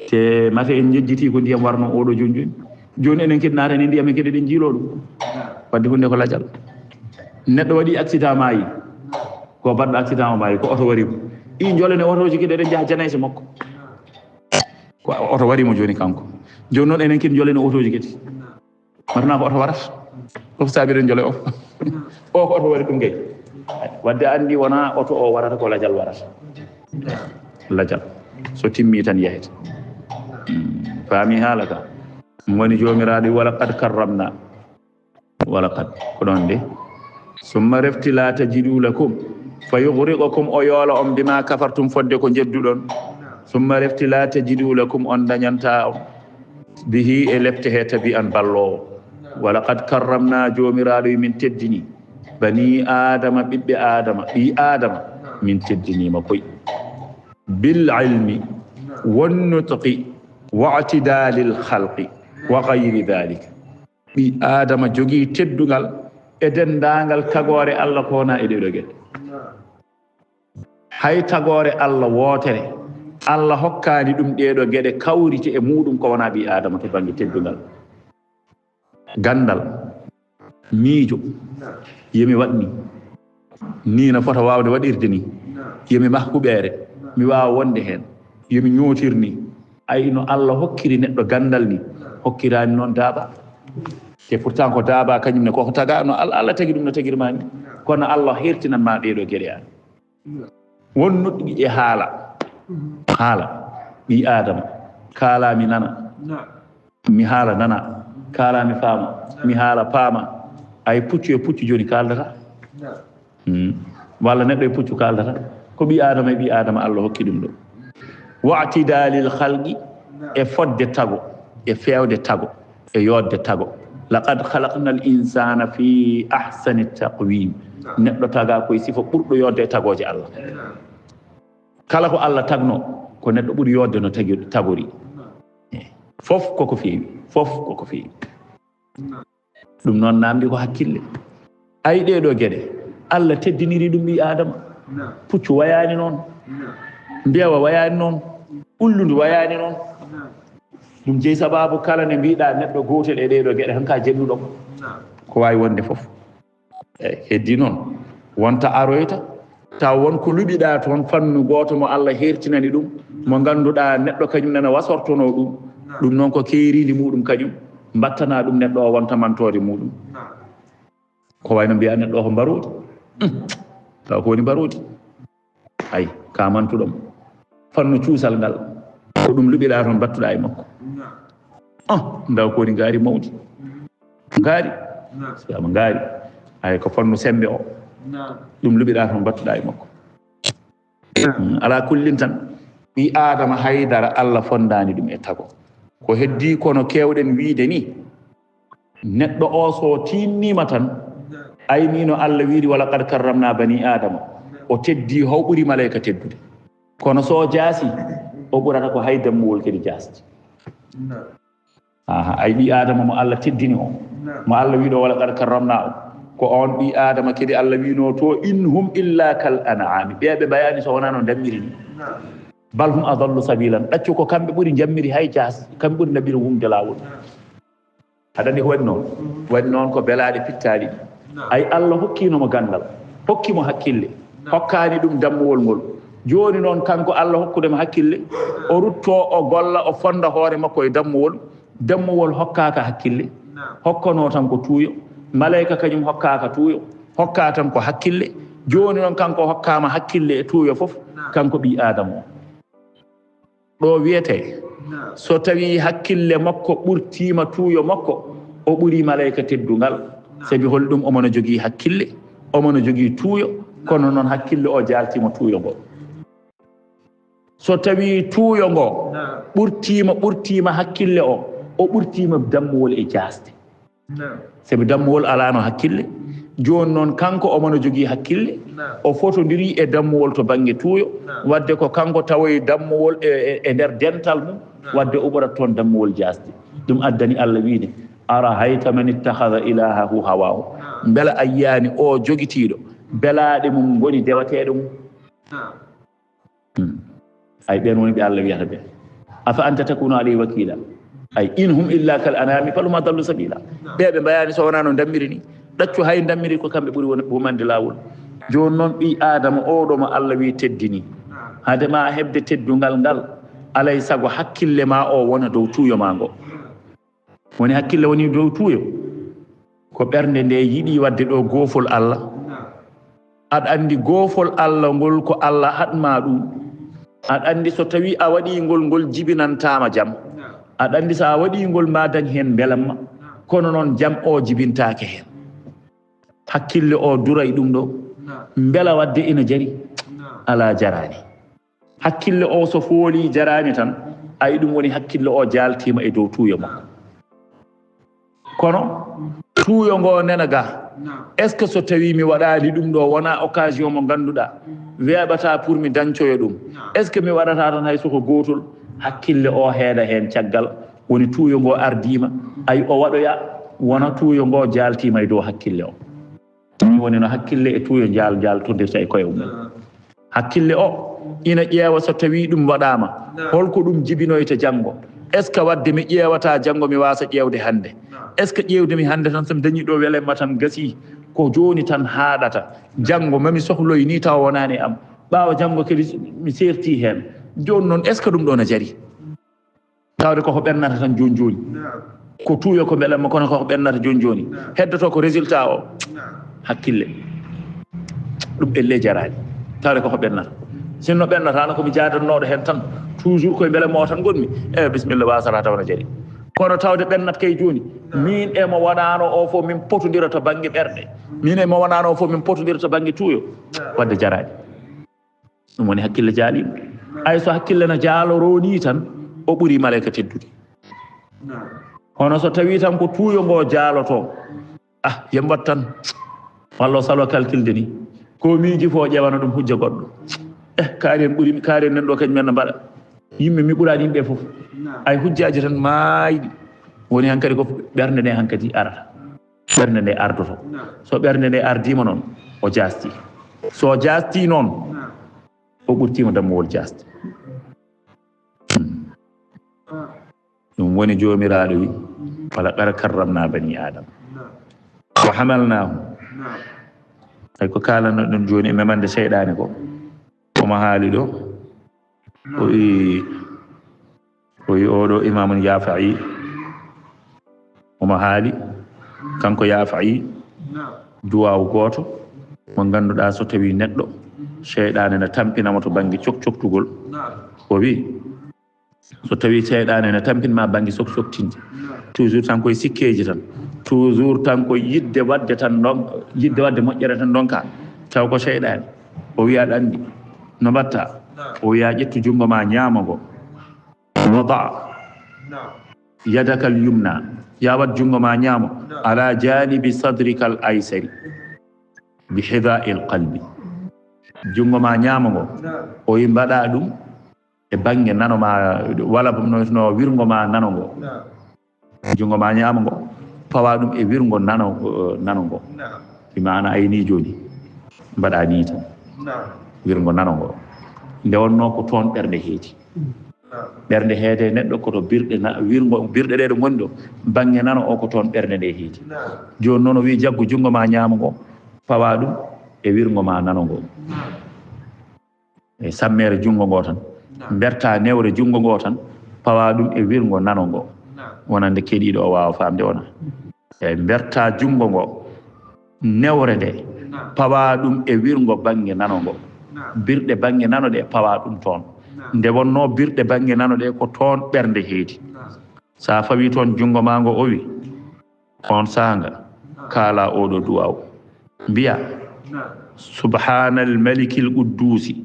te mate en jejjiti ko ndiyam warno oɗo joni joni enen kadi naten e ndiyam e kadi eɗen jiilo ɗum wadde hunde ko lajal neɗɗo waɗi accident maayi ko baɗɗo accident o maayi ko oto warimo ɗi jolene otoji kadi eɗen jaaha janayse makko ko oto warimo joni kanko joni noon enen kadi jolene otoji kadi matana ko oto warata of saabiren jole of o ko oto wari ɗum gay wadde andi wona oto o warata ko lajal warata lajal so timmi tan yahete faami haala ka woni jomiraɗo wala qad karramna wala qad ko ɗon de summa refti la tajidu lakum fa yughriqukum o yoola on bima kafartum fodde ko jedduɗon summa refti la tajidu lakum on dañanta on bihi e lefte he tabi an ballowo wala qad karramna jomiraɗo min teddini bani adama ɓiɓɓe adama ɓi adama min teddinima koy bil ilmi wannutqi wa atidalil khalqi wa gayri dhalika ɓi adama jogui teddugal e dendagal tagore Allah kona e ɗeɗo gueɗe hay tagore Allah wootere Allah hokkani ɗum ɗeɗo gueɗe kawriti e muɗum ko wona ɓi adama to banggue teddugal gandal miijo yemi waɗni ni no fota wawde waɗirde ni yemi mahkuɓere mi wawa wonde hen yomi ñootirni ay no Allah hokkiri neɗɗo gandal ni hokkirani noon daaba te pourtant ko daaba kañum ne koko taga no Allah tagi ɗum no tagirma ni kono Allah hertinanma ɗeɗo gueɗe an won nuɗɗi e haala ɓi adama kalami nana mi haala nana kalami faama mi haala paama ay puccu e puccu joni kaldata walla neɗɗo e puccu kaldata ko ɓi adama Allah hokki ɗum ɗo wa'tidalil khalqi e fodde tago e fewde tago e yodde tago laqad khalaqna al insana fi ahsani taqwim neɗɗo taga koye sifa ɓurɗo yodde e tagoje Allah kala ko Allah tagno ko neɗɗo ɓuri yodde no tagori fof koko feewi fof koko feewi ɗum noon namdi ko hakkille ayi ɗeɗo gueɗe Allah teddiniri ɗum ɓi adama puccu wayani noon mbewa wayani noon ulludu wayani noon ɗum jeeyi sababu kala ne mbiɗa neɗɗo gotel e ɗeɗo gueɗe hanka jennuɗo ko wawi wonde fof eyyi heddi noon wonta aroyta taw wonko luɓiɗa toon fannu goto mo Allah hertinani ɗum mo ganduɗa neɗɗo kañum nana wasortono ɗum noon ko keeridi muɗum kañum mbattana ɗum neɗɗo o wonta mantode muɗum ko wayno mbiya neɗɗo o ko mbarodi taw ko woni mbarodi ayi ka mantuɗom fannu cuusal ngal ko ɗum luɓiɗa toon battuɗa e makko ndaw ko woni gaari mawdi gaari sama gaari ay ko fannu sembe o ɗum luɓiɗa toon battuɗa e makko ala kullin tan ɓi adama haydara Allah fondani ɗum e tago ko heddi kono kewɗen wiide ni neɗɗo o so tinnima tan aynino Allah wiiri wala qad karramna bani adama o teddi how ɓuri malayka teddude kono so jaasi o ɓurata ko hay dammuwol kadi jasdi ay ɓi adama mo Allah teddini o mo Allah wiɗo wala qad karramna o ko on ɓi adama kadi Allah wino to in hum illa kal an'ami ɓeɓe ɓayani so wona no dammiri ni bal hum adallu sabilan ɗaccu ko kamɓe ɓuri jammiri hay jas kamɓe ɓuri dammiri humde lawol aɗani ko waɗi noon ko belaɗe pittaɗi ay Allah hokkinomo gandal hokkimo hakkille hokkani ɗum dammuwol ngol joni noon kanko Allah hokkudemo hakkille o rutto o golla o fonda hoore makko e dammuwol hokkaka hakkille hokkano tan ko tuuyo malayka kañum hokkaka tuuyo hokka tan ko hakkille joni noon kanko hokkama hakkille e tuuyo fof kanko ɓi adama o ɗo wiyete so tawi hakkille makko ɓurtima tuuyo makko o ɓuri malayka teddungal sabi holɗum omono jogui hakkille omono jogui tuuyo kono noon hakkille o jaltima tuuyo ngo so tawi tuuyo ngo ɓurtima hakkille o ɓurtima dammuwol e jasde sabi dammuwol alano hakkille joni noon kanko omono jogui hakkille o fotodiri e dammuwol to banggue tuuyo wadde ko kanko tawoyi dammuwol e nder dental mum wadde o ɓurat toon dammuwol jasde ɗum addani Allah wiide ara hayta man ittahada ilahahu hawahu beela a yiyani o jogitiɗo belaɗe mum goni dewateɗe mum ay ɓen woni ɓe Allah wiyata ɓe afa anta takunu alayhi wakila ay in hum illa kal anami falhum adallu sabila ɓeɓe mbayani so wona no dammiri ni ɗaccu hay dammiri ko kamɓe ɓuuri womande lawol joni noon ɓi adama oɗo mo Allah wi teddini hadema hebde teddungal ngal alay saago hakkille ma o wona dow tuuyo ma ngo woni hakkille woni dow tuuyo ko ɓernde nde yiiɗi wadde ɗo goofol Allah aɗa andi goofol Allah ngol ko Allah haɗma ɗum aɗa andi so tawi a waɗi ngol jibinantama jaam aɗa andi so a waɗi ngol ma dañ hen belamma kono noon jaam o jibintake hen hakkille o duray ɗum ɗo beela wadde ina jari ala jarani hakkille o so fooli jarani tan ayi ɗum woni hakkille o jaltima e dow tuuyo makko kono tuuyo ngo nena ga est ce que so tawi mi waɗali ɗum ɗo wona occasion mo ganduɗa weeɓata pour mi dañcoyo ɗum est ce que mi waɗata tan hay soko gotol hakkille o heeɗa hen caggal woni tuuyo ngo ardima ay o waɗoya wona tuuyo ngo jaltima e dow hakkille o ɗum woni no hakkille e tuuyo jaltodirta e koye mum hakkille o ina ƴeewa so tawi ɗum waɗama holko ɗum jibinoyta janggo est ce que wadde mi ƴeewata janggo mi wasa ƴeewde hande est ce que ƴeewdemi hande tan somi dañi ɗo welemma tan gasi ko joni tan haaɗata janggo mami sohloy ni taw wonani am ɓaawa janggo kadi mi serti hen joni noon est ce que ɗum ɗo ne jari tawde koko ɓennata tan joni joni ko tuuyo ko belamma kono koko ɓennata joni joni heddoto ko résultat o hakkille ɗum elle jarani tawde koko ɓennata sinno ɓennatano komi jadannoɗo hen tan toujours koye beele mo tan gonmi bisimilla wasata tawna jari kono tawde ɓennat kay joni min emo waɗano o fof min potodira to banggue ɓerɗe min emo waɗano o fof min potodira to banggue tuuyo wadde jarani ɗum woni hakkille jaalima ay so hakkille no jaaloro ni tan o ɓuuri malayka teddude hono so tawi tan ko tuuyo ngo jaaloto yembat tan walla o salo calculde ni ko miiji fo ƴewana ɗum hujja goɗɗo kaaren ɓuri kaaren nan ɗo kañum men no mbaɗa yimɓe mi ɓuraani yimɓe fof ay hujjaaji tan maayɗi woni hankadi ko ɓernde nde hankadi arata ɓernde nde ardoto so ɓernde nde ardiima noon o jaastii so jaastii noon o ɓurtiima dammowol jaasde ɗum woni joomiraaɗo wi wala qad karramna bani adama wa hamalnahum ay ko kaalano ɗum jooni e memande seyɗaane ko omo haali ɗo o wi oɗo imamun Yafa'i omo haali kanko Yafa'i duwawu gooto mo ngannduɗaa so tawii neɗɗo seyɗaane ne tampinamo to baŋnge coktugol o wi so tawii seyɗaane ne tampinma baŋnge coktinde toujours tan koye sikkeeji tan toujours tan ko yidde wadde tan ɗon yidde wadde moƴƴere tan ɗonka taw ko seyɗaane o wiya aɗa anndi no mbatta o wiya ƴettu junngo ma ñaama ngo wada yadaka al yumna ya wat junngo ma ñaamo ala janibi sadrika al aysari bi hidai al qalbi junngo ma ñaama ngo o wi mbaɗa ɗum e baŋnge nano ma wala no wirgo ma nano ngo junngo ma ñaama ngo pawa ɗum e wirgo nano ngo imana ayni jooni mbaɗa ni tan wirgo nano ngo nde wonno ko toon ɓernde heedi ɓernde heede neɗɗo koto birɗe ɗe ɗo ngoni ɗo baŋnge nano o ko toon ɓernde nde heedi jooni noon o wi jaggu junngo ma ñaama ngo pawa ɗum e wirgo ma nano ngo e sammere junngo ngo tan berta newre junngo ngo tan pawa ɗum e wirgo nano ngo wonande keɗiɗo o wawa famde wona e berta junngo ngo newre nde pawa ɗum e wirgo baŋnge nano ngo birɗe baŋnge nano ɗe pawa ɗum toon nde wonno birɗe baŋnge nano ɗe ko toon ɓernde heedi sa fawi toon junngo ma ngo o wi on sanga kaala oɗo duwaw mbiya subhanal malikil quddusi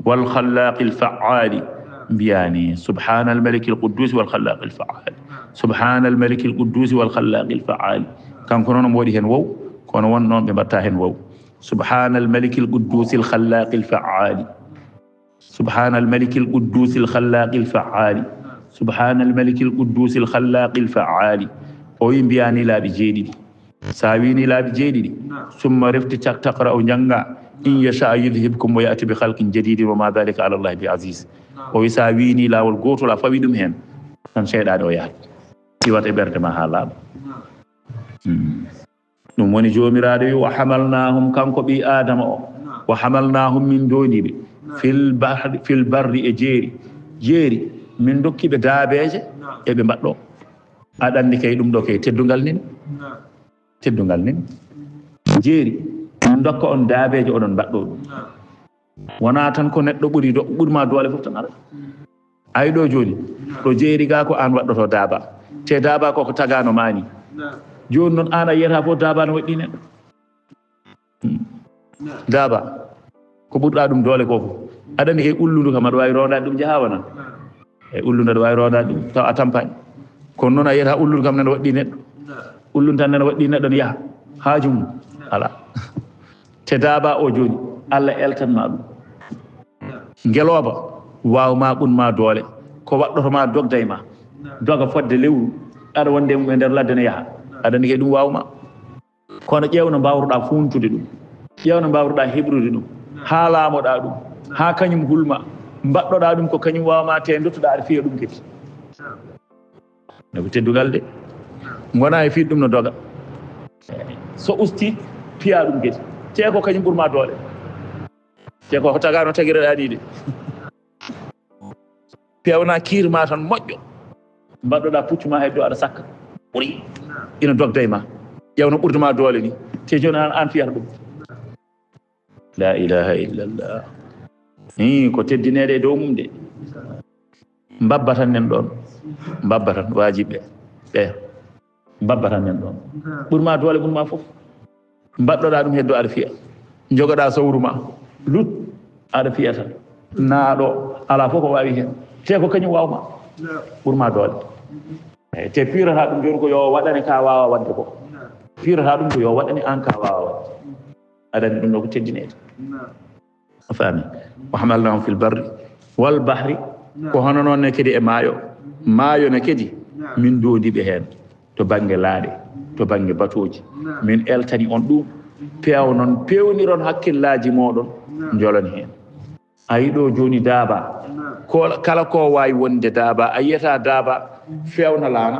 wal khallaqil fa'ali mbiyani subhanal malikil quddusi wal khallaqil fa'ali subhanal malikil quddusi wal khallaqil fa'ali kanko noon mo waɗi hen wow kono won noon ɓe mbatta hen wow subhanal malikil quddusi al khallaqil fa'ali subhanal malikil quddusi al khallaqil fa'ali subhanal malikil quddusi al khallaqil fa'ali o wi mbiyani laaɓi jeeɗiɗi sa wini laaɓi jeeɗiɗi summa refti taqra o janga in yasha yudhibkum wa ya'ti bi khalqin jadidin wa ma dhalika ala allahi bi aziz o wi sa wini laawol gotol a fawi ɗum hen tan seyɗaɗe o yahat iwat e ɓerde ma ha laaɓa ɗum woni jomiraɗo wi wa hamalnahum kanko ɓi adama o wa hamalnahum min doniɓe fil barri e jeeri min dokkiɓe daabeje eɓe mbaɗɗo aɗa andi kay ɗum ɗo kay teddugal nin jeeri min dokka on daabeje oɗon mbaɗɗo ɗum wona tan ko neɗɗo ɓurima doole fof tan ara ayi ɗo joni ɗo jeeri ga ko an waɗɗoto daaba te daaba koko tagano mani joni noon an a yiyata fof daaba no waɗɗi neɗɗo daaba ko ɓurɗa ɗum doole ko fof aɗa andi kay ulludu kam aɗa wawi rondade ɗum jaha wona e ulludu aɗa wawi rondade ɗum taw a tampani kono noon a yiyata ulludu kam nene waɗɗi neɗɗo ulludu tan nene waɗɗi neɗɗo ne yaha haaju mum ala te daaba o joni Allah eltanma ɗum ngeloba wawma ɓunma doole ko waɗɗotoma dogda e ma doga fodde lewru aɗa wonde mum e nder ladde ne yaha aɗa andi kay ɗum wawma kono ƴewno mbawruɗa funtude ɗum ƴewno mbawruɗa heɓrude ɗum ha laamoɗa ɗum ha kañum hulma mbaɗɗoɗa ɗum ko kañum wawma te duttoɗa aɗa fiya ɗum kadi ne ko teddugal de gona e fiiɗ ɗum no doga so usti piya ɗum kadi te ko kañum ɓurma doole te ko tagano taguireɗa ni de pewna kiirma tan moƴƴo mbaɗɗoɗa puccuma heddo aɗa sakka ɓuuri ina dogda e ma ƴewno ɓurduma doole ni te joni an fiyata ɗum la ilaha illallah ko teddinede e dow mum de mbabba tan nen ɗon mbabba tan wajiɓe ɓe mbabba tan nen ɗon ɓurma doole ɓurma fof mbaɗɗoɗa ɗum heddo aɗa fiya jogoɗa sawru ma lut aɗa fiya tan naaɗo ala fof ko wawi hen te ko kañum wawma ɓurma doole te pirata ɗum joni ko yo waɗane ka wawa wadde ko pirata ɗum ko yo waɗane an ka wawa wadde aɗa andi ɗum ɗo ko teddinede fami wa hamalnahum fil barri wal bahri ko hono non ne kedi e maayo ne kedi min doodiɓe heen to bange laaɗe to bange batoji min eltani on ɗum pewnon pewniron hakkillaji moɗon jolani heen ayi ɗo joni daaba kala ko wawi wonde daaba a yiyata daaba fewna laana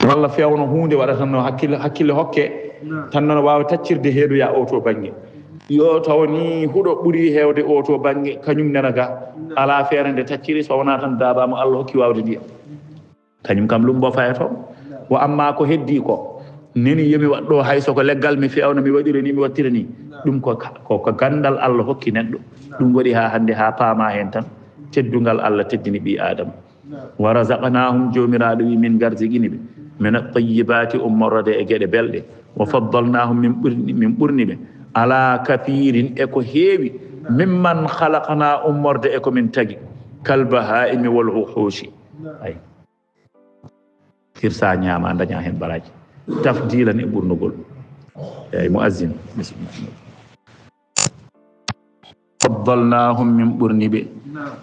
walla fewna hunde waɗa tan no hakkille hokke tan noon wawa taccirde heeɗoya o to bange yo taw ni huɗo ɓuuri hewde o to bange kañum nena ga ala feere nde tacciri so wona tan daabama Allah hokki wawde ndiyam kañum kam lumbo fayato wo amma ko heddi ko neni yomi waɗɗo hay soko leggal mi fewna mi waɗiri ni mi wattira ni ɗum ko gandal Allah hokki neɗɗo ɗum waɗi ha hande ha paama hen tan teddungal Allah teddini ɓi adama wa razaqnahum jomiraɗo wi min garjiguiniɓe min at-tayyibati ummorode e gueɗe belɗe wa faddalnahum min ɓurniɓe ala kathirin eko heewi mimman khalaqna ummorde eko min tagi kalbahaimi wal wuhushi ay hirsa ñaama daña hen baraji tafdilan e ɓurnugol ay muazzin bismillah faddalnahum min ɓurniɓe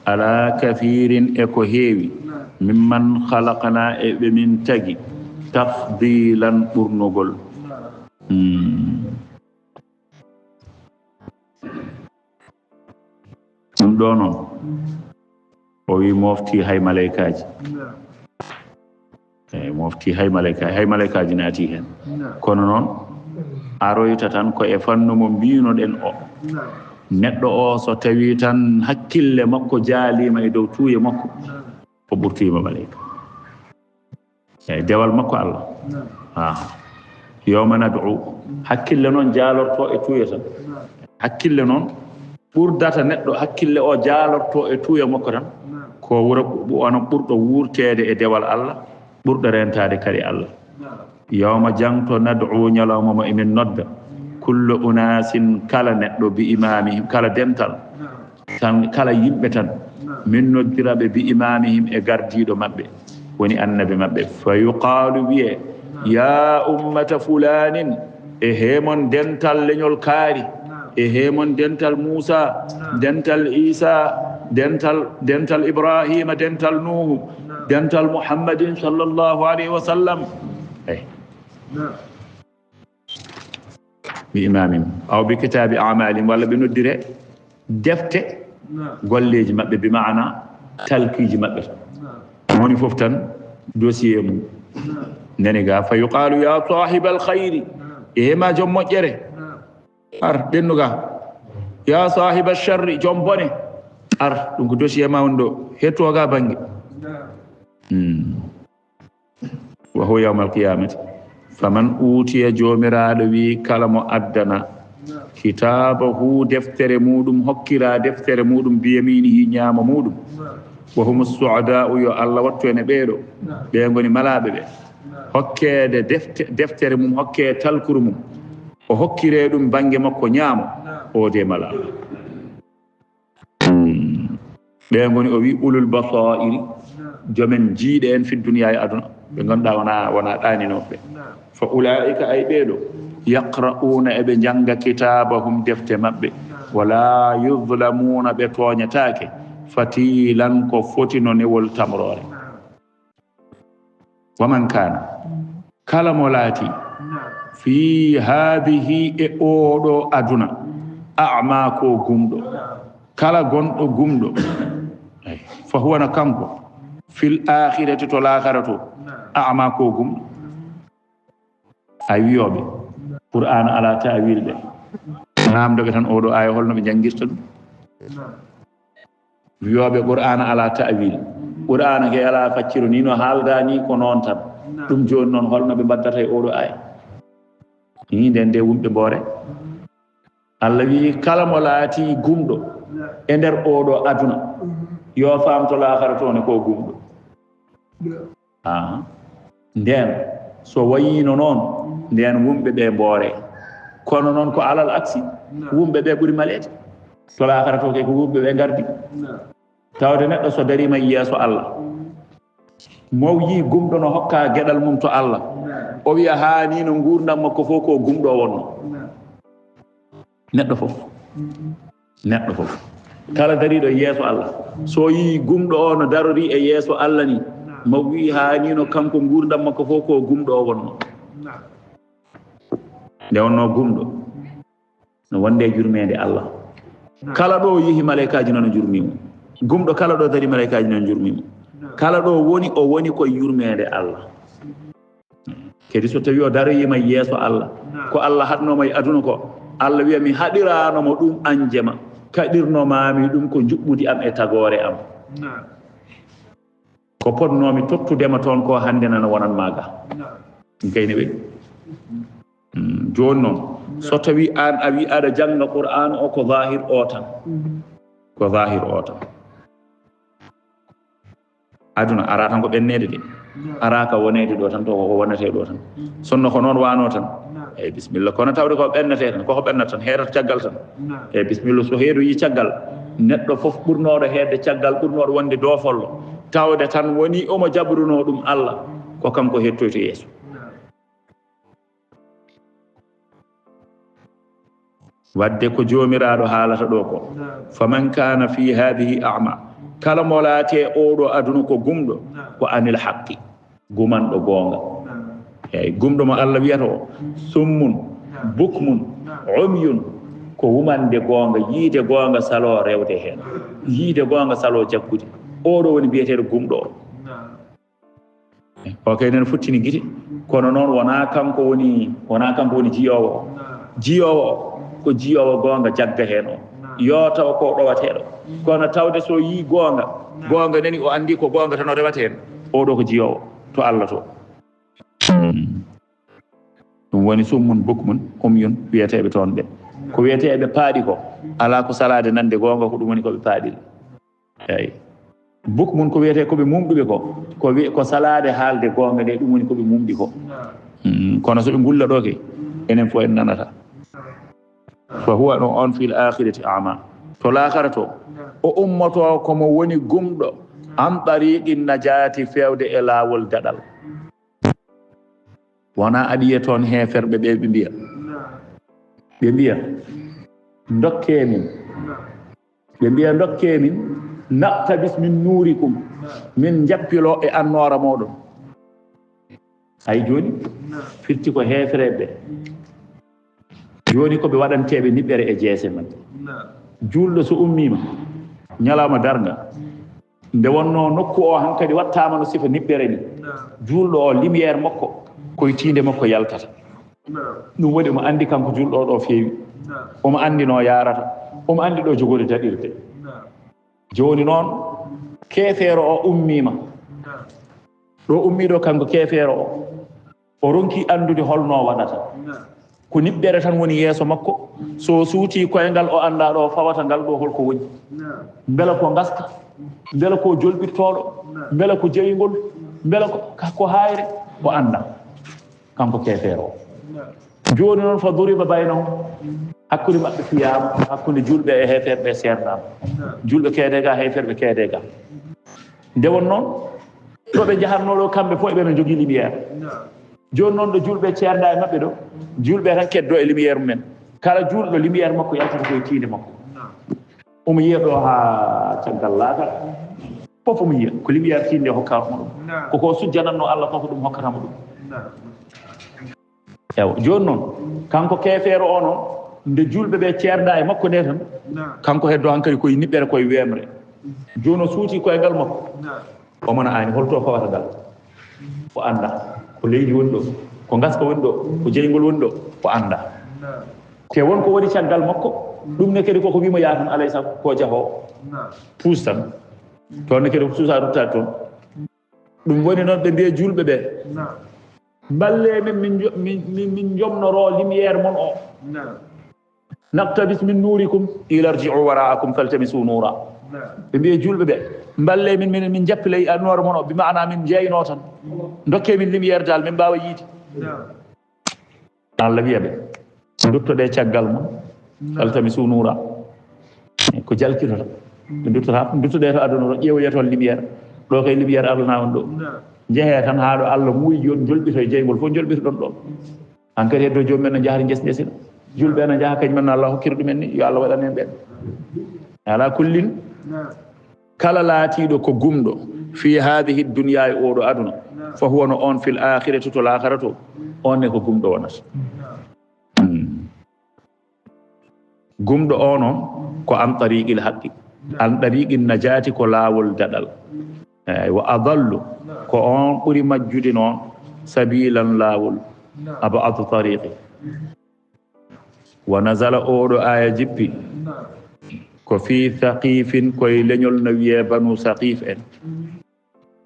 ala kathirin eko heewi mimman khalaqna e ɓe min tagi tafdilan ɓurnugol ɗum ɗo noon o wi mofti hay malaikaji eyi mofti hay malaikaji naati hen kono noon aroyta tan ko e fannu mo mbinoɗen o neɗɗo o so tawi tan hakkille makko jaalima e dow tuuye makko o ɓurtima malaika eyi dewal makko Allah yawma nad'u hakkille noon jaalorto e tuuye tan hakkille noon ɓurdata neɗɗo hakkille o jaalorto e tuuya makko tan ko wuro onon ɓurɗo wurtede e dewal Allah ɓurɗo rentade kadi Allah yawma jangto nad'u ñalawma mo emin nodda kullu unasin kala neɗɗo bi imamihim kala dental tan kala yimɓe tan min noddiraɓe bi imamihim e gardiɗo maɓɓe woni annabi maɓɓe fa yuqalu wiye ya ummata fulanin e hemon dental leñol kaari e hemon dental Musa dental Isa dental Ibrahima dental Nuhu dental Muhammadin sallallahu alayhi wa sallam bi imamim aw bi kitabi a'malihim walla ɓe noddire defte golleji maɓɓe bi maana talkiji maɓɓe tan woni fof tan dossier mum nani ga fa yuqalu ya sahibal khayri e hema joom moƴƴere ar dennuga ya sahiba sharri joom bone ar ɗum ko dossier ma woni ɗo hettoga bange wa huwa yawmal qiyamati faman utiya jomiraɗo wi kala mo addana kitabahu deftere muɗum hokkira deftere muɗum biyaminihi ñaama muɗum wa hum su'ada'u yo Allah wattu en e ɓeeɗo ɓe goni malaɓe ɓe hokkede deftere mum hokke talkuru mum o hokkire ɗum bange makko ñaamo o de malaɓe ɓe goni o wi ulul basairi jomen jiiɗe en fi duniya e aduna ɓe ganduɗa wona ɗaninoɓe fa ulaika ay ɓeeɗo yaqra'una eɓe janga kitabahum defte maɓɓe wala yuzlamuna ɓe toñatake fatilan ko foti no newol tamrore waman kana kala mo laati fi hadihi e oɗo aduna a'ma ko gumɗo kala gonɗo gumɗo fa huwa no kanko fil akhirati to lahara to a'ma ko gumɗo a wiyoɓe qur'an ala ta'wil ɓe namdoɓe tan oɗo aya holno ɓe jangirta ɗum wiyoɓe qur'an ala ta'wil qur'an ke ala facciro ni no haalda ni ko noon tan ɗum joni noon holno ɓe mbaddata e oɗo aya ni nden nde wumɓe mboore Allah wi kala mo laati gumɗo e nder oɗo aduna yo famto lahara tone ko gumɗo nden so wayino noon nden wumɓe ɓe mboore kono noon ko alal aksi wumɓe ɓe ɓuri malede to lahara to ke ko wumɓe ɓe gardi tawde neɗɗo so darima yeeso Allah mo yi gumɗo no hokka gueɗal mum to Allah o wiya hani no gurdam makko fof ko gumɗo wonno neɗɗo fof neɗɗo fof kala dariɗo yeeso Allah so yi gumɗo o no darori e yeeso Allah ni mo wi haanino kanko gurdam makko fof ko gumɗo o wonno nde wonno gumɗo no wonde jurmede Allah kala ɗo yehi malaikaji nono jurmimo gumɗo kala ɗo dari malaikaji nono jurmimo kala ɗo woni o woni koye yurmede Allah kadi so tawi o daroyima yeeso Allah ko Allah haɗnoma e aduna ko Allah wiya mi haɗiranomo ɗum anjema kaɗirnomami ɗum ko juɓɓudi am e tagore am ko potnomi tottudema toon ko hande nana wonan maga gayni ɓe joni noon so tawi an a wi aɗa janga qur'an o ko zahir o tan ko zahir o tan aduna ara tan ko ɓennede de ara ka wonede ɗo tan to ko wonete ɗo tan sonno ko noon wano tan eyyi bisimilla kono tawde ko ɓennete tan koko ɓennata tan heedata caggal tan eyyi bisimilla so heedo yi caggal neɗɗo fof ɓurnoɗo heedde caggal ɓurnoɗo wonde doofollo tawde tan woni omo jabruno ɗum Allah ko kanko hettoyto yeeso wadde ko jomiraɗo haalata ɗo ko faman kana fi hadihi a'ma kala mo laate oɗo aduna ko gumɗo ko anil haqqi gumanɗo goonga eyyi gumɗo mo Allah wiyata o summun bukmun umyun ko wumande goonga yiide goonga salo rewde hen yiide goonga salo jaggude oɗo woni biyeteɗo gumɗo o kay nen futtini guite kono noon wona kanko woni jiyowo o ko jiyowo goonga jagga hen o yo taw ko ɗowateɗo kono tawde so yi goonga nani o andi ko goonga tan o rewata hen oɗo ko jiyowo to Allah to ɗum woni summun bukmun umyun wiyeteɓe toon ɓe ko wiyeteɓe paaɗi ko ala ko salade nande goonga ko ɗum woni koɓe paaɗi eyyi bukmun ko wiyete koɓe mumɗuɓe ko salade haalde goonga nde ɗum woni koɓe mumɗi ko kono soɓe gulla ɗo ke enen fof en nanata fa huwa ɗo on fil akhirati ama to lakara to o ummoto komo woni gumɗo an ɗariqi najati fewde e laawol daɗal wona aɗiye toon heferɓe ɓe mbiya dokke min naqtabis min nuurikum min jappilo e annora moɗon hay joni firti ko hefereɓe joni koɓe waɗanteɓe niɓɓere e jeese men julɗo so ummima ñalawma darga nde wonno nokku o hankkadi wattama no sifa niɓɓere ni julɗo o lumiére makko koye tinde makko yaltata ɗum waɗi omo andi kanko julɗo ɗo feewi omo andi no yarata omo andi ɗo jogori daɗirde joni noon keefeero o ummima ɗo ummiɗo kanko keefeero o ronki andude holno waɗata ko niɓɓere tan woni yeeso makko so suuti koyngal o anda ɗo fawata ngal ɗo holko woni beela ko gaska beela ko jolɓirtoɗo beela ko jeyngol beela ko hayre o anda kanko keefeero o joni noon fa duriba baynahum hakkude maɓɓe fiyama hakkude julɓe e heferɓe serdama julɓe keede ga heferɓe keede ga nde won noon ɗoɓe jahatnoɗo kamɓe fof eɓene jogui lumiére joni noon ɗo julɓe ceerda e maɓɓe ɗo julɓe tan keddo e lumiére mumen kala julɗo lumiére makko yaltata koye tiinde makko omo yiya ɗo ha caggal laatal fof omo yiya ko lumiére tiinde hokkatamo ɗum koko sujjanatno Allah fof ɗum hokkatamo ɗum ewa joni noon kanko keefeero o noon nde julɓe ɓe ceerda e makko nde tan kanko heddo hankkadi koye niɓɓere koye wemre joni o suuti koyngal makko omona ani holto fawata ngal o anda ko leydi woni ɗo ko gaska woni ɗo ko jeygol woni ɗo o anda te wonko woni caggal makko ɗum ne kadi koko wimo yaatan alay sago ko jahoo puus tan toon ne kadi ko suusa ruttade toon ɗum woni noon ɓe mbiye julɓe ɓe balle min jomnoro lumiére mon o naqtabis min nuurikum ilarji'u wara'akum faltamisu nuura ɓe mbiye julɓe ɓe balle min jappilay annore mon o bi maana min jeyno tan dokke min lumiére dal min mbawa yiide Allah wiya ɓe duttoɗe caggal mon faltamisu nuura ko jalkitota ɓe duttoɗe to aduna to ƴeewoye toon lumiére ɗo kay lumiére Allah nawon ɗo jeehe tan haa ɗo Allah muuyi joni jolɓito e jeygol fof jolɓito ɗon ɗo hankkadi heddo jomumen no jahata guesɗe sina julɓe no jaha kañumen no Allah hokkiri ɗumen ni yo Allah waɗan en ɓen ala kullin kala laatiɗo ko gumɗo fi hadihi dunya e oɗo aduna fa huwa no on fil akhirati to l'akhirato on ne ko gumɗo wonata gumɗo o noon ko an tariqil haqqi an tariqil najati ko laawol daɗal eyi wa adallu ko on ɓuri majjude noon sabilan laawol abadu tariqi wa nazala oɗo aya jippi ko fi thaqifin koye leñol no wiye banu saqif en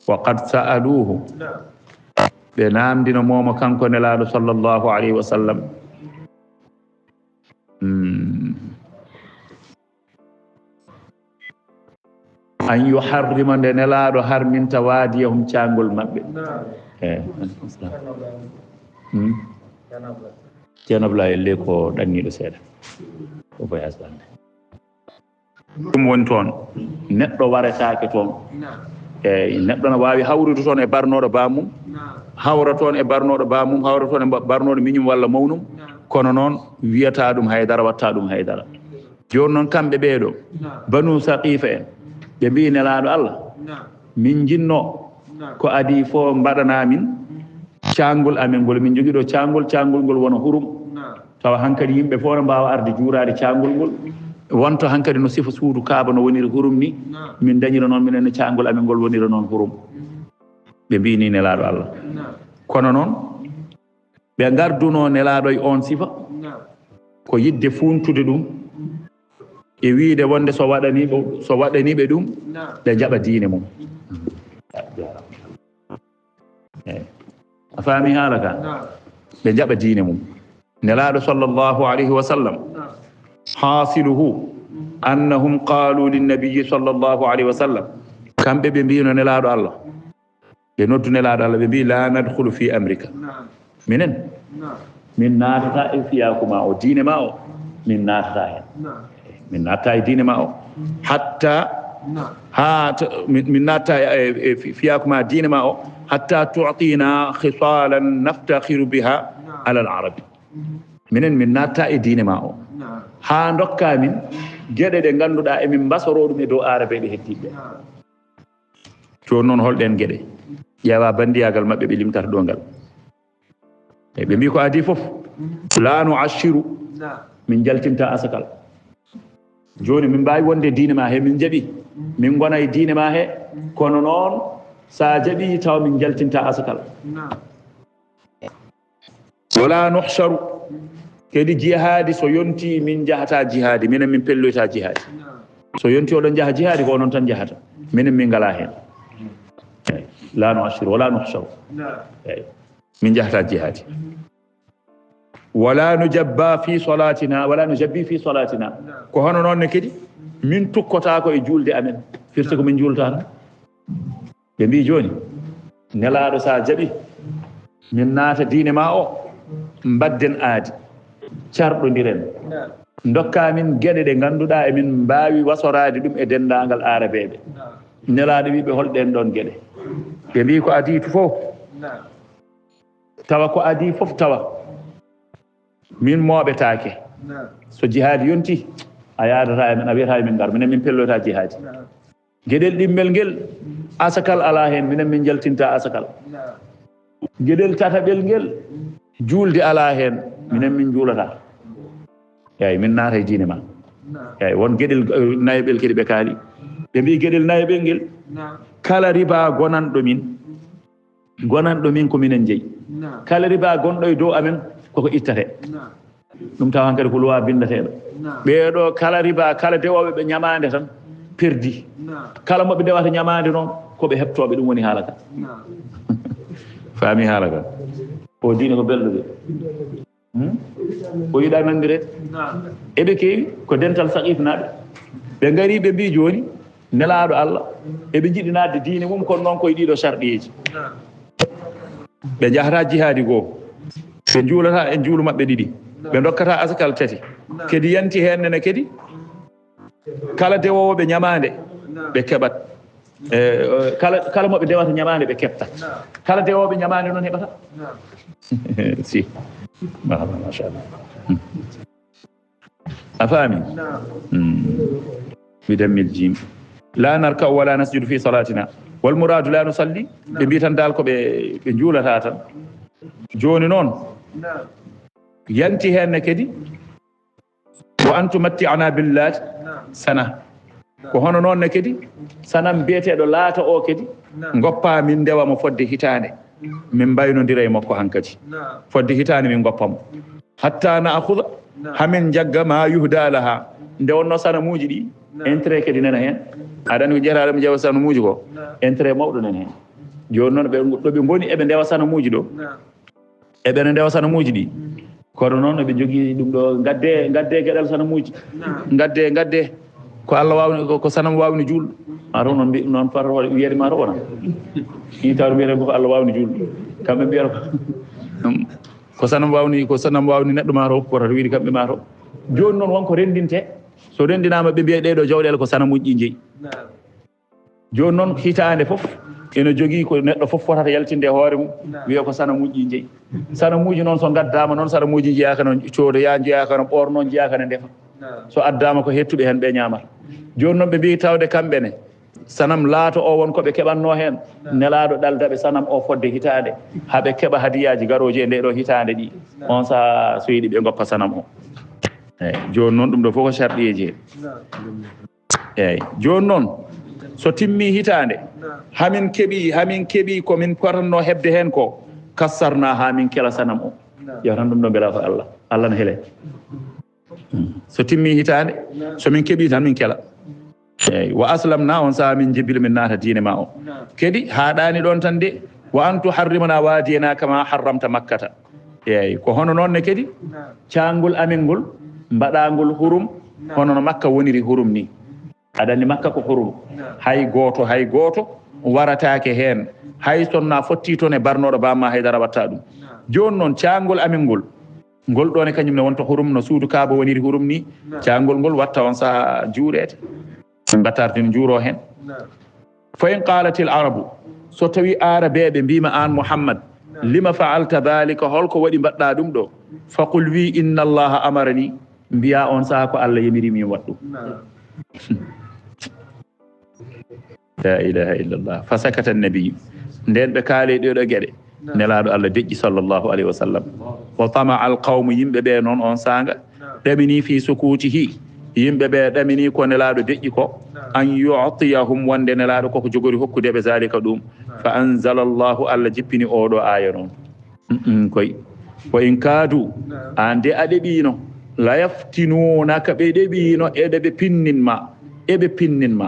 wa qad sa'aluhu ɓe namdino momo kanko nelaɗo sallllahu alayhi wa sallam an yuharrima nde nelaɗo harminta waadiyahum cangol maɓɓe ceernabla elle ko ɗanniɗo seeɗa o voyage ɗande ɗum woni toon neɗɗo waretake toon eyi neɗɗo no wawi hawrude toon e barnoɗo bamum hawra toon e barnoɗo bamum hawra toon e barnoɗo miñum walla mawnum kono noon wiyata ɗum haydara watta ɗum haydara joni noon kamɓe ɓeeɗo banu saqifa en ɓe mbi nelaɗo Allah min jinno ko adi fo mbaɗanamin cangol amen ngol min jogui ɗo cangol ngol wona hurum tawa hankkadi yimɓe fof no mbawa arde juurade cangol ngol wonto hankkadi no sifa suudu kaaba no woniri hurum ni min dañira noon minen cangol amen ngol wonira noon hurum ɓe mbini nelaɗo Allah kono noon ɓe garduno nelaɗo e on sifa ko yidde funtude ɗum e wiide wonde so waɗaniɓe ɗum ɓe jaɓa diine mum a faami haala ka ɓe jaɓa diine mum nelaɗo sallllahu alayhi wa sallam hasiluhu annahum qalu linnabiyi sallllahu alayhi wa sallam kamɓe ɓe mbino nelaɗo Allah ɓe noddu nelaɗo Allah ɓe mbi la nadkhulu fi amrika minen min natata e fiyakuma o diine ma o min natata hen min natta e diine ma o hatta min natta e fiyakuma diine ma o hatta tu'tina khisalan naftakhiru biha ala al arabi minen min natta e diine ma o ha dokka min geɗe ɗe ganduɗa emin mbasoro ɗum e dow arabe ɓe heddiɓe joni noon holɗen geɗe ƴeewa bandiyagal mabɓe ɓe limtata ɗo ngal e ɓe mbi ko adi foof la nu'ashiru min jaltinta asakal joni min mbawi wonde diine ma he min jaaɓi min gona e diine ma he kono noon sa jaaɓi taw min jaltinta asakal wala nuhsaru kedi jihadi so yonti min jahata jihadi minen min pelloyta jihadi so yonti oɗon jaaha jihadi ko onon tan jahata minen min ngala hen la nuhsaru wala nuhsaru eyi min jahata jihadi wala nujabba fi salatina wala nujabbi fi salatina ko hono noon ne kadi min tukkota ko e julde amen firti ko min julta tan ɓe mbi joni nelaɗo sa jaaɓi min naata diine ma o mbadden aadi carɗodiren dokka min gueɗe ɗe ganduɗa emin mbawi wasorade ɗum e dendagal arabeɓe nelaɗo wiɓe holɗen ɗon gueɗe ɓe mbi ko adi fof tawa ko adi fof tawa min moɓetake so jihadi yonti a yadata e men a wiyata e min gar minen min pelloyta jihadi gueɗel ɗimmel ngel asakal ala hen minen min jaltinta asakal gueɗel tataɓel ngel julde ala hen minen min juulata eyi min naata e diine ma eyi won gueɗel nayoɓel kadi ɓe kaali ɓe mbi gueɗel nayoɓel ngel kala riba gonanɗo min ko minen jeeyi kala riba gonɗo e dow amen koko ittate ɗum taw hankkadi ko loi bindateɗo ɓeeɗo kala riba kala dewoɓe ɓe ñamade tan perdi kala moɓe dewata ñamade noon koɓe heɓtoɓe ɗum woni haala ka faami haala ka o diine ko belɗo de o yiɗa nandirede eɓe keewi ko dental saqif naɓe ɓe gari ɓe mbi joni nelaɗo Allah eɓe jiɗi nadde diine mum kono noon koye ɗiɗo sarɗiyeji ɓe jahata jihadi goo ɓe juulata e juulu maɓɓe ɗiɗi ɓe dokkata asakal tati kedi yanti hennene kedi kala dewowoɓe ñamande ɓe keɓat kala moɓe dewata ñamande ɓe keɓtat kala dewoɓe ñamande noon heɓata si machallah أفهمي بدم الجيم لا نركع ولا نسجد في صلاتنا والمراد لا نصلي ببيتان دالكو بنجولة هاتا جوني نون ينتهي النكدي وأن تمتعنا بالله سنة وهنا نون نكدي سنة بيتي دو لاتا أو كدي غوبا من دوا مفد هتاني من باينو ديري مكو هنكدي فد هتاني من غوبام حتى نأخذ همين جاغا ما يهدى لها nde wonno sana muuji ɗi intérêt kadi nana hen aɗani ko jeetaɗo mi ƴeewa sana muuji ko intérêt mawɗo nana hen joni noon ɗo ɓe goni eɓe ndewa sana muuji ɗo eɓene ndewa sana muuji ɗi kono noon eɓe jogui ɗum ɗo gadde gueɗal sana muuji gadde ko Allah wawni ko sanam wawni juulɗo mataw noon mbi noon par wiyede mataw wona ni tawde mbiyete ko Allah wawni juulɗo kamɓe mbiyata ko sanam wawni neɗɗo mataw koto wiide kamɓe mataw joni noon wonko rendinte so rendinama ɓe mbiya ɗeɗo jawɗele ko sanamuji ɗi jeeyi joni noon hitande foof ene jogui ko neɗɗo foof fotata yaltinde hoore mum wiya ko sanamuji ɗi jeeyi sanamuji noon so gaddama noon sanamuji jeyaka no coodoya jeyaka no ɓorno jeyaka no ndefa so addama ko hettuɓe hen ɓe ñamata joni noon ɓe mbi tawde kamɓene sanam laato o won koɓe keɓanno hen nelaɗo ɗaldaɓe sanam o fodde hitande haaɓe keeɓa hadiyaji garoji e ndeɗo hitande ɗi on saaha so yiiɗi ɓe goppa sanam o eyyi joni noon ɗum ɗo fof ko sharɗieji eyyi joni noon so timmi hitande hamin keeɓi komin potanno hebde hen ko kassarna ha min kela sanam o yewtan ɗum ɗo beela ko Allah ne heele so timmi hitande somin keeɓi tan min kela eyyi wa aslamna on saaha min jibbila min naata diine ma o kadi haɗani ɗon tan de wa an tuharrimana wadiyana kama harramta makkata eyyi ko hono noon ne kadi cangol amin ngol mbaɗagol hurum hono no makka woniri hurum ni aɗanni makka ko hurum hay goto waratake hen hay sonna fotti toon e barnoɗo bamma haydara watta ɗum joni noon cangol amin ngol ɗon e kañum ne wonta hurum no suudu kaaba woniri hurum ni cangol ngol watta on saaha juurede mbattardin juuro hen fa in qalatil arabu so tawi arabeɓe mbima an Muhammad lima fa'alta dhalika holko waɗi mbaɗɗa ɗum ɗo faqul wi inna allaha amarani mbiya on saaha ko Allah yamirimi waɗɗum la ilaha illallah fa sakata annabiyu nden ɓe kaale ɗeɗo gueɗe nelaɗo Allah deƴƴi sallllahu alayhi wa sallam wa tama al qawmu yimɓeɓe noon on sanga ɗamini fi sukutihi yimɓeɓe ɗamini ko nelaɗo deƴƴi ko an yu'tiyahum wonde nelaɗo koko jogori hokkudeɓe zalika ɗum fa anzala allahu Allah jippini oɗo aya noon koy wa in kaadu an de a ɗeɓino la yaftinunaka ɓe ɗeɓino eɗeɓe pinninma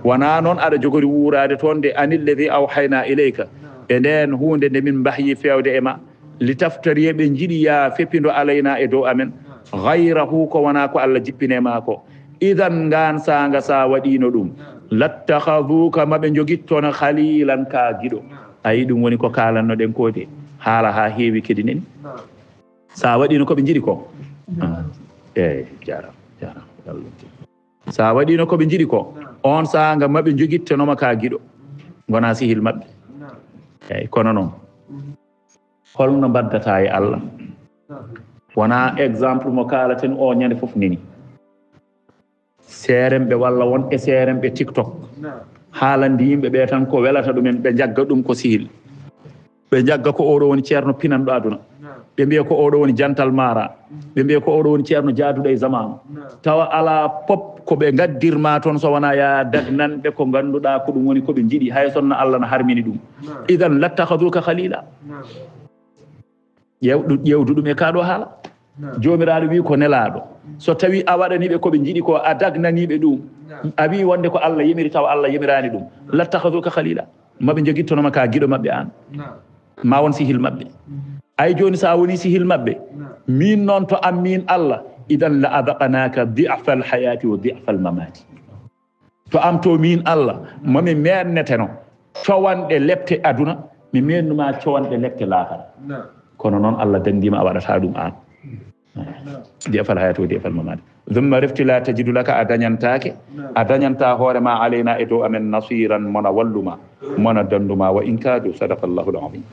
wona noon aɗa jogori wurade toon de anilladi awhayna ilayka e nden hunde nde min mbahyi fewde e ma li taftariye ɓe jiiɗi ya feppido alayna e dow amen gayrahu ko wona ko Allah jippinema ko idan ngan sanga sa waɗino ɗum lattahaduka maɓe joguittono khalilan ka giɗo ayi ɗum woni ko kalanno ɗen kode haala ha heewi kedi neni sa waɗino koɓe jiiɗi ko eyyi jaram sa waɗino koɓe jiiɗi ko on sanga maɓe joguittonoma ka giɗo gona sihil maɓɓe eyyi kono noon holno mbaddata e Allah wona exemple mo kalaten o ñande foof neni seremɓe walla won e seremɓe TikTok haalandi yimɓe ɓe tan ko welata ɗumen ɓe jagga ɗum ko sihil ɓe jagga ko oɗo woni ceerno pinanɗo aduna ɓe mbiya ko oɗo woni jantal mara ɓe mbiya ko oɗo woni ceerno jaaduɗo e zamanu tawa ala pop koɓe gaddirma toon so wona ya dagnanɓe ko ganduɗa ko ɗum woni koɓe jiiɗi hay sonno Allah no harmini ɗum idan lattahaduka khalila ƴewdu ɗum e kaɗo haala jomiraɗo wi ko nelaɗo so tawi a waɗaniɓe koɓe jiiɗi ko a dagnaniɓe ɗum a wi wonde ko Allah yimiri tawa Allah yimirani ɗum lattahaduka khalila maɓe joguittonoma ka guiɗo mabɓe an ma won sihil mabɓe ay joni sa woni sihil mabɓe min noon to am min Allah idan la adaqanaka di'fa al hayati wa di'fa al mamati to am to min Allah mami menneteno cowanɗe lepte aduna mi mennuma cowanɗe lepte lahara kono noon Allah dandima a waɗata ɗum an di'fa al hayati wa di'fa al mamati thumma rifti la tajidu laka a dañanta hoorema alayna e dow amen nasiran mona walluma mona danduma wa in kaadu sadaqa allahu al azim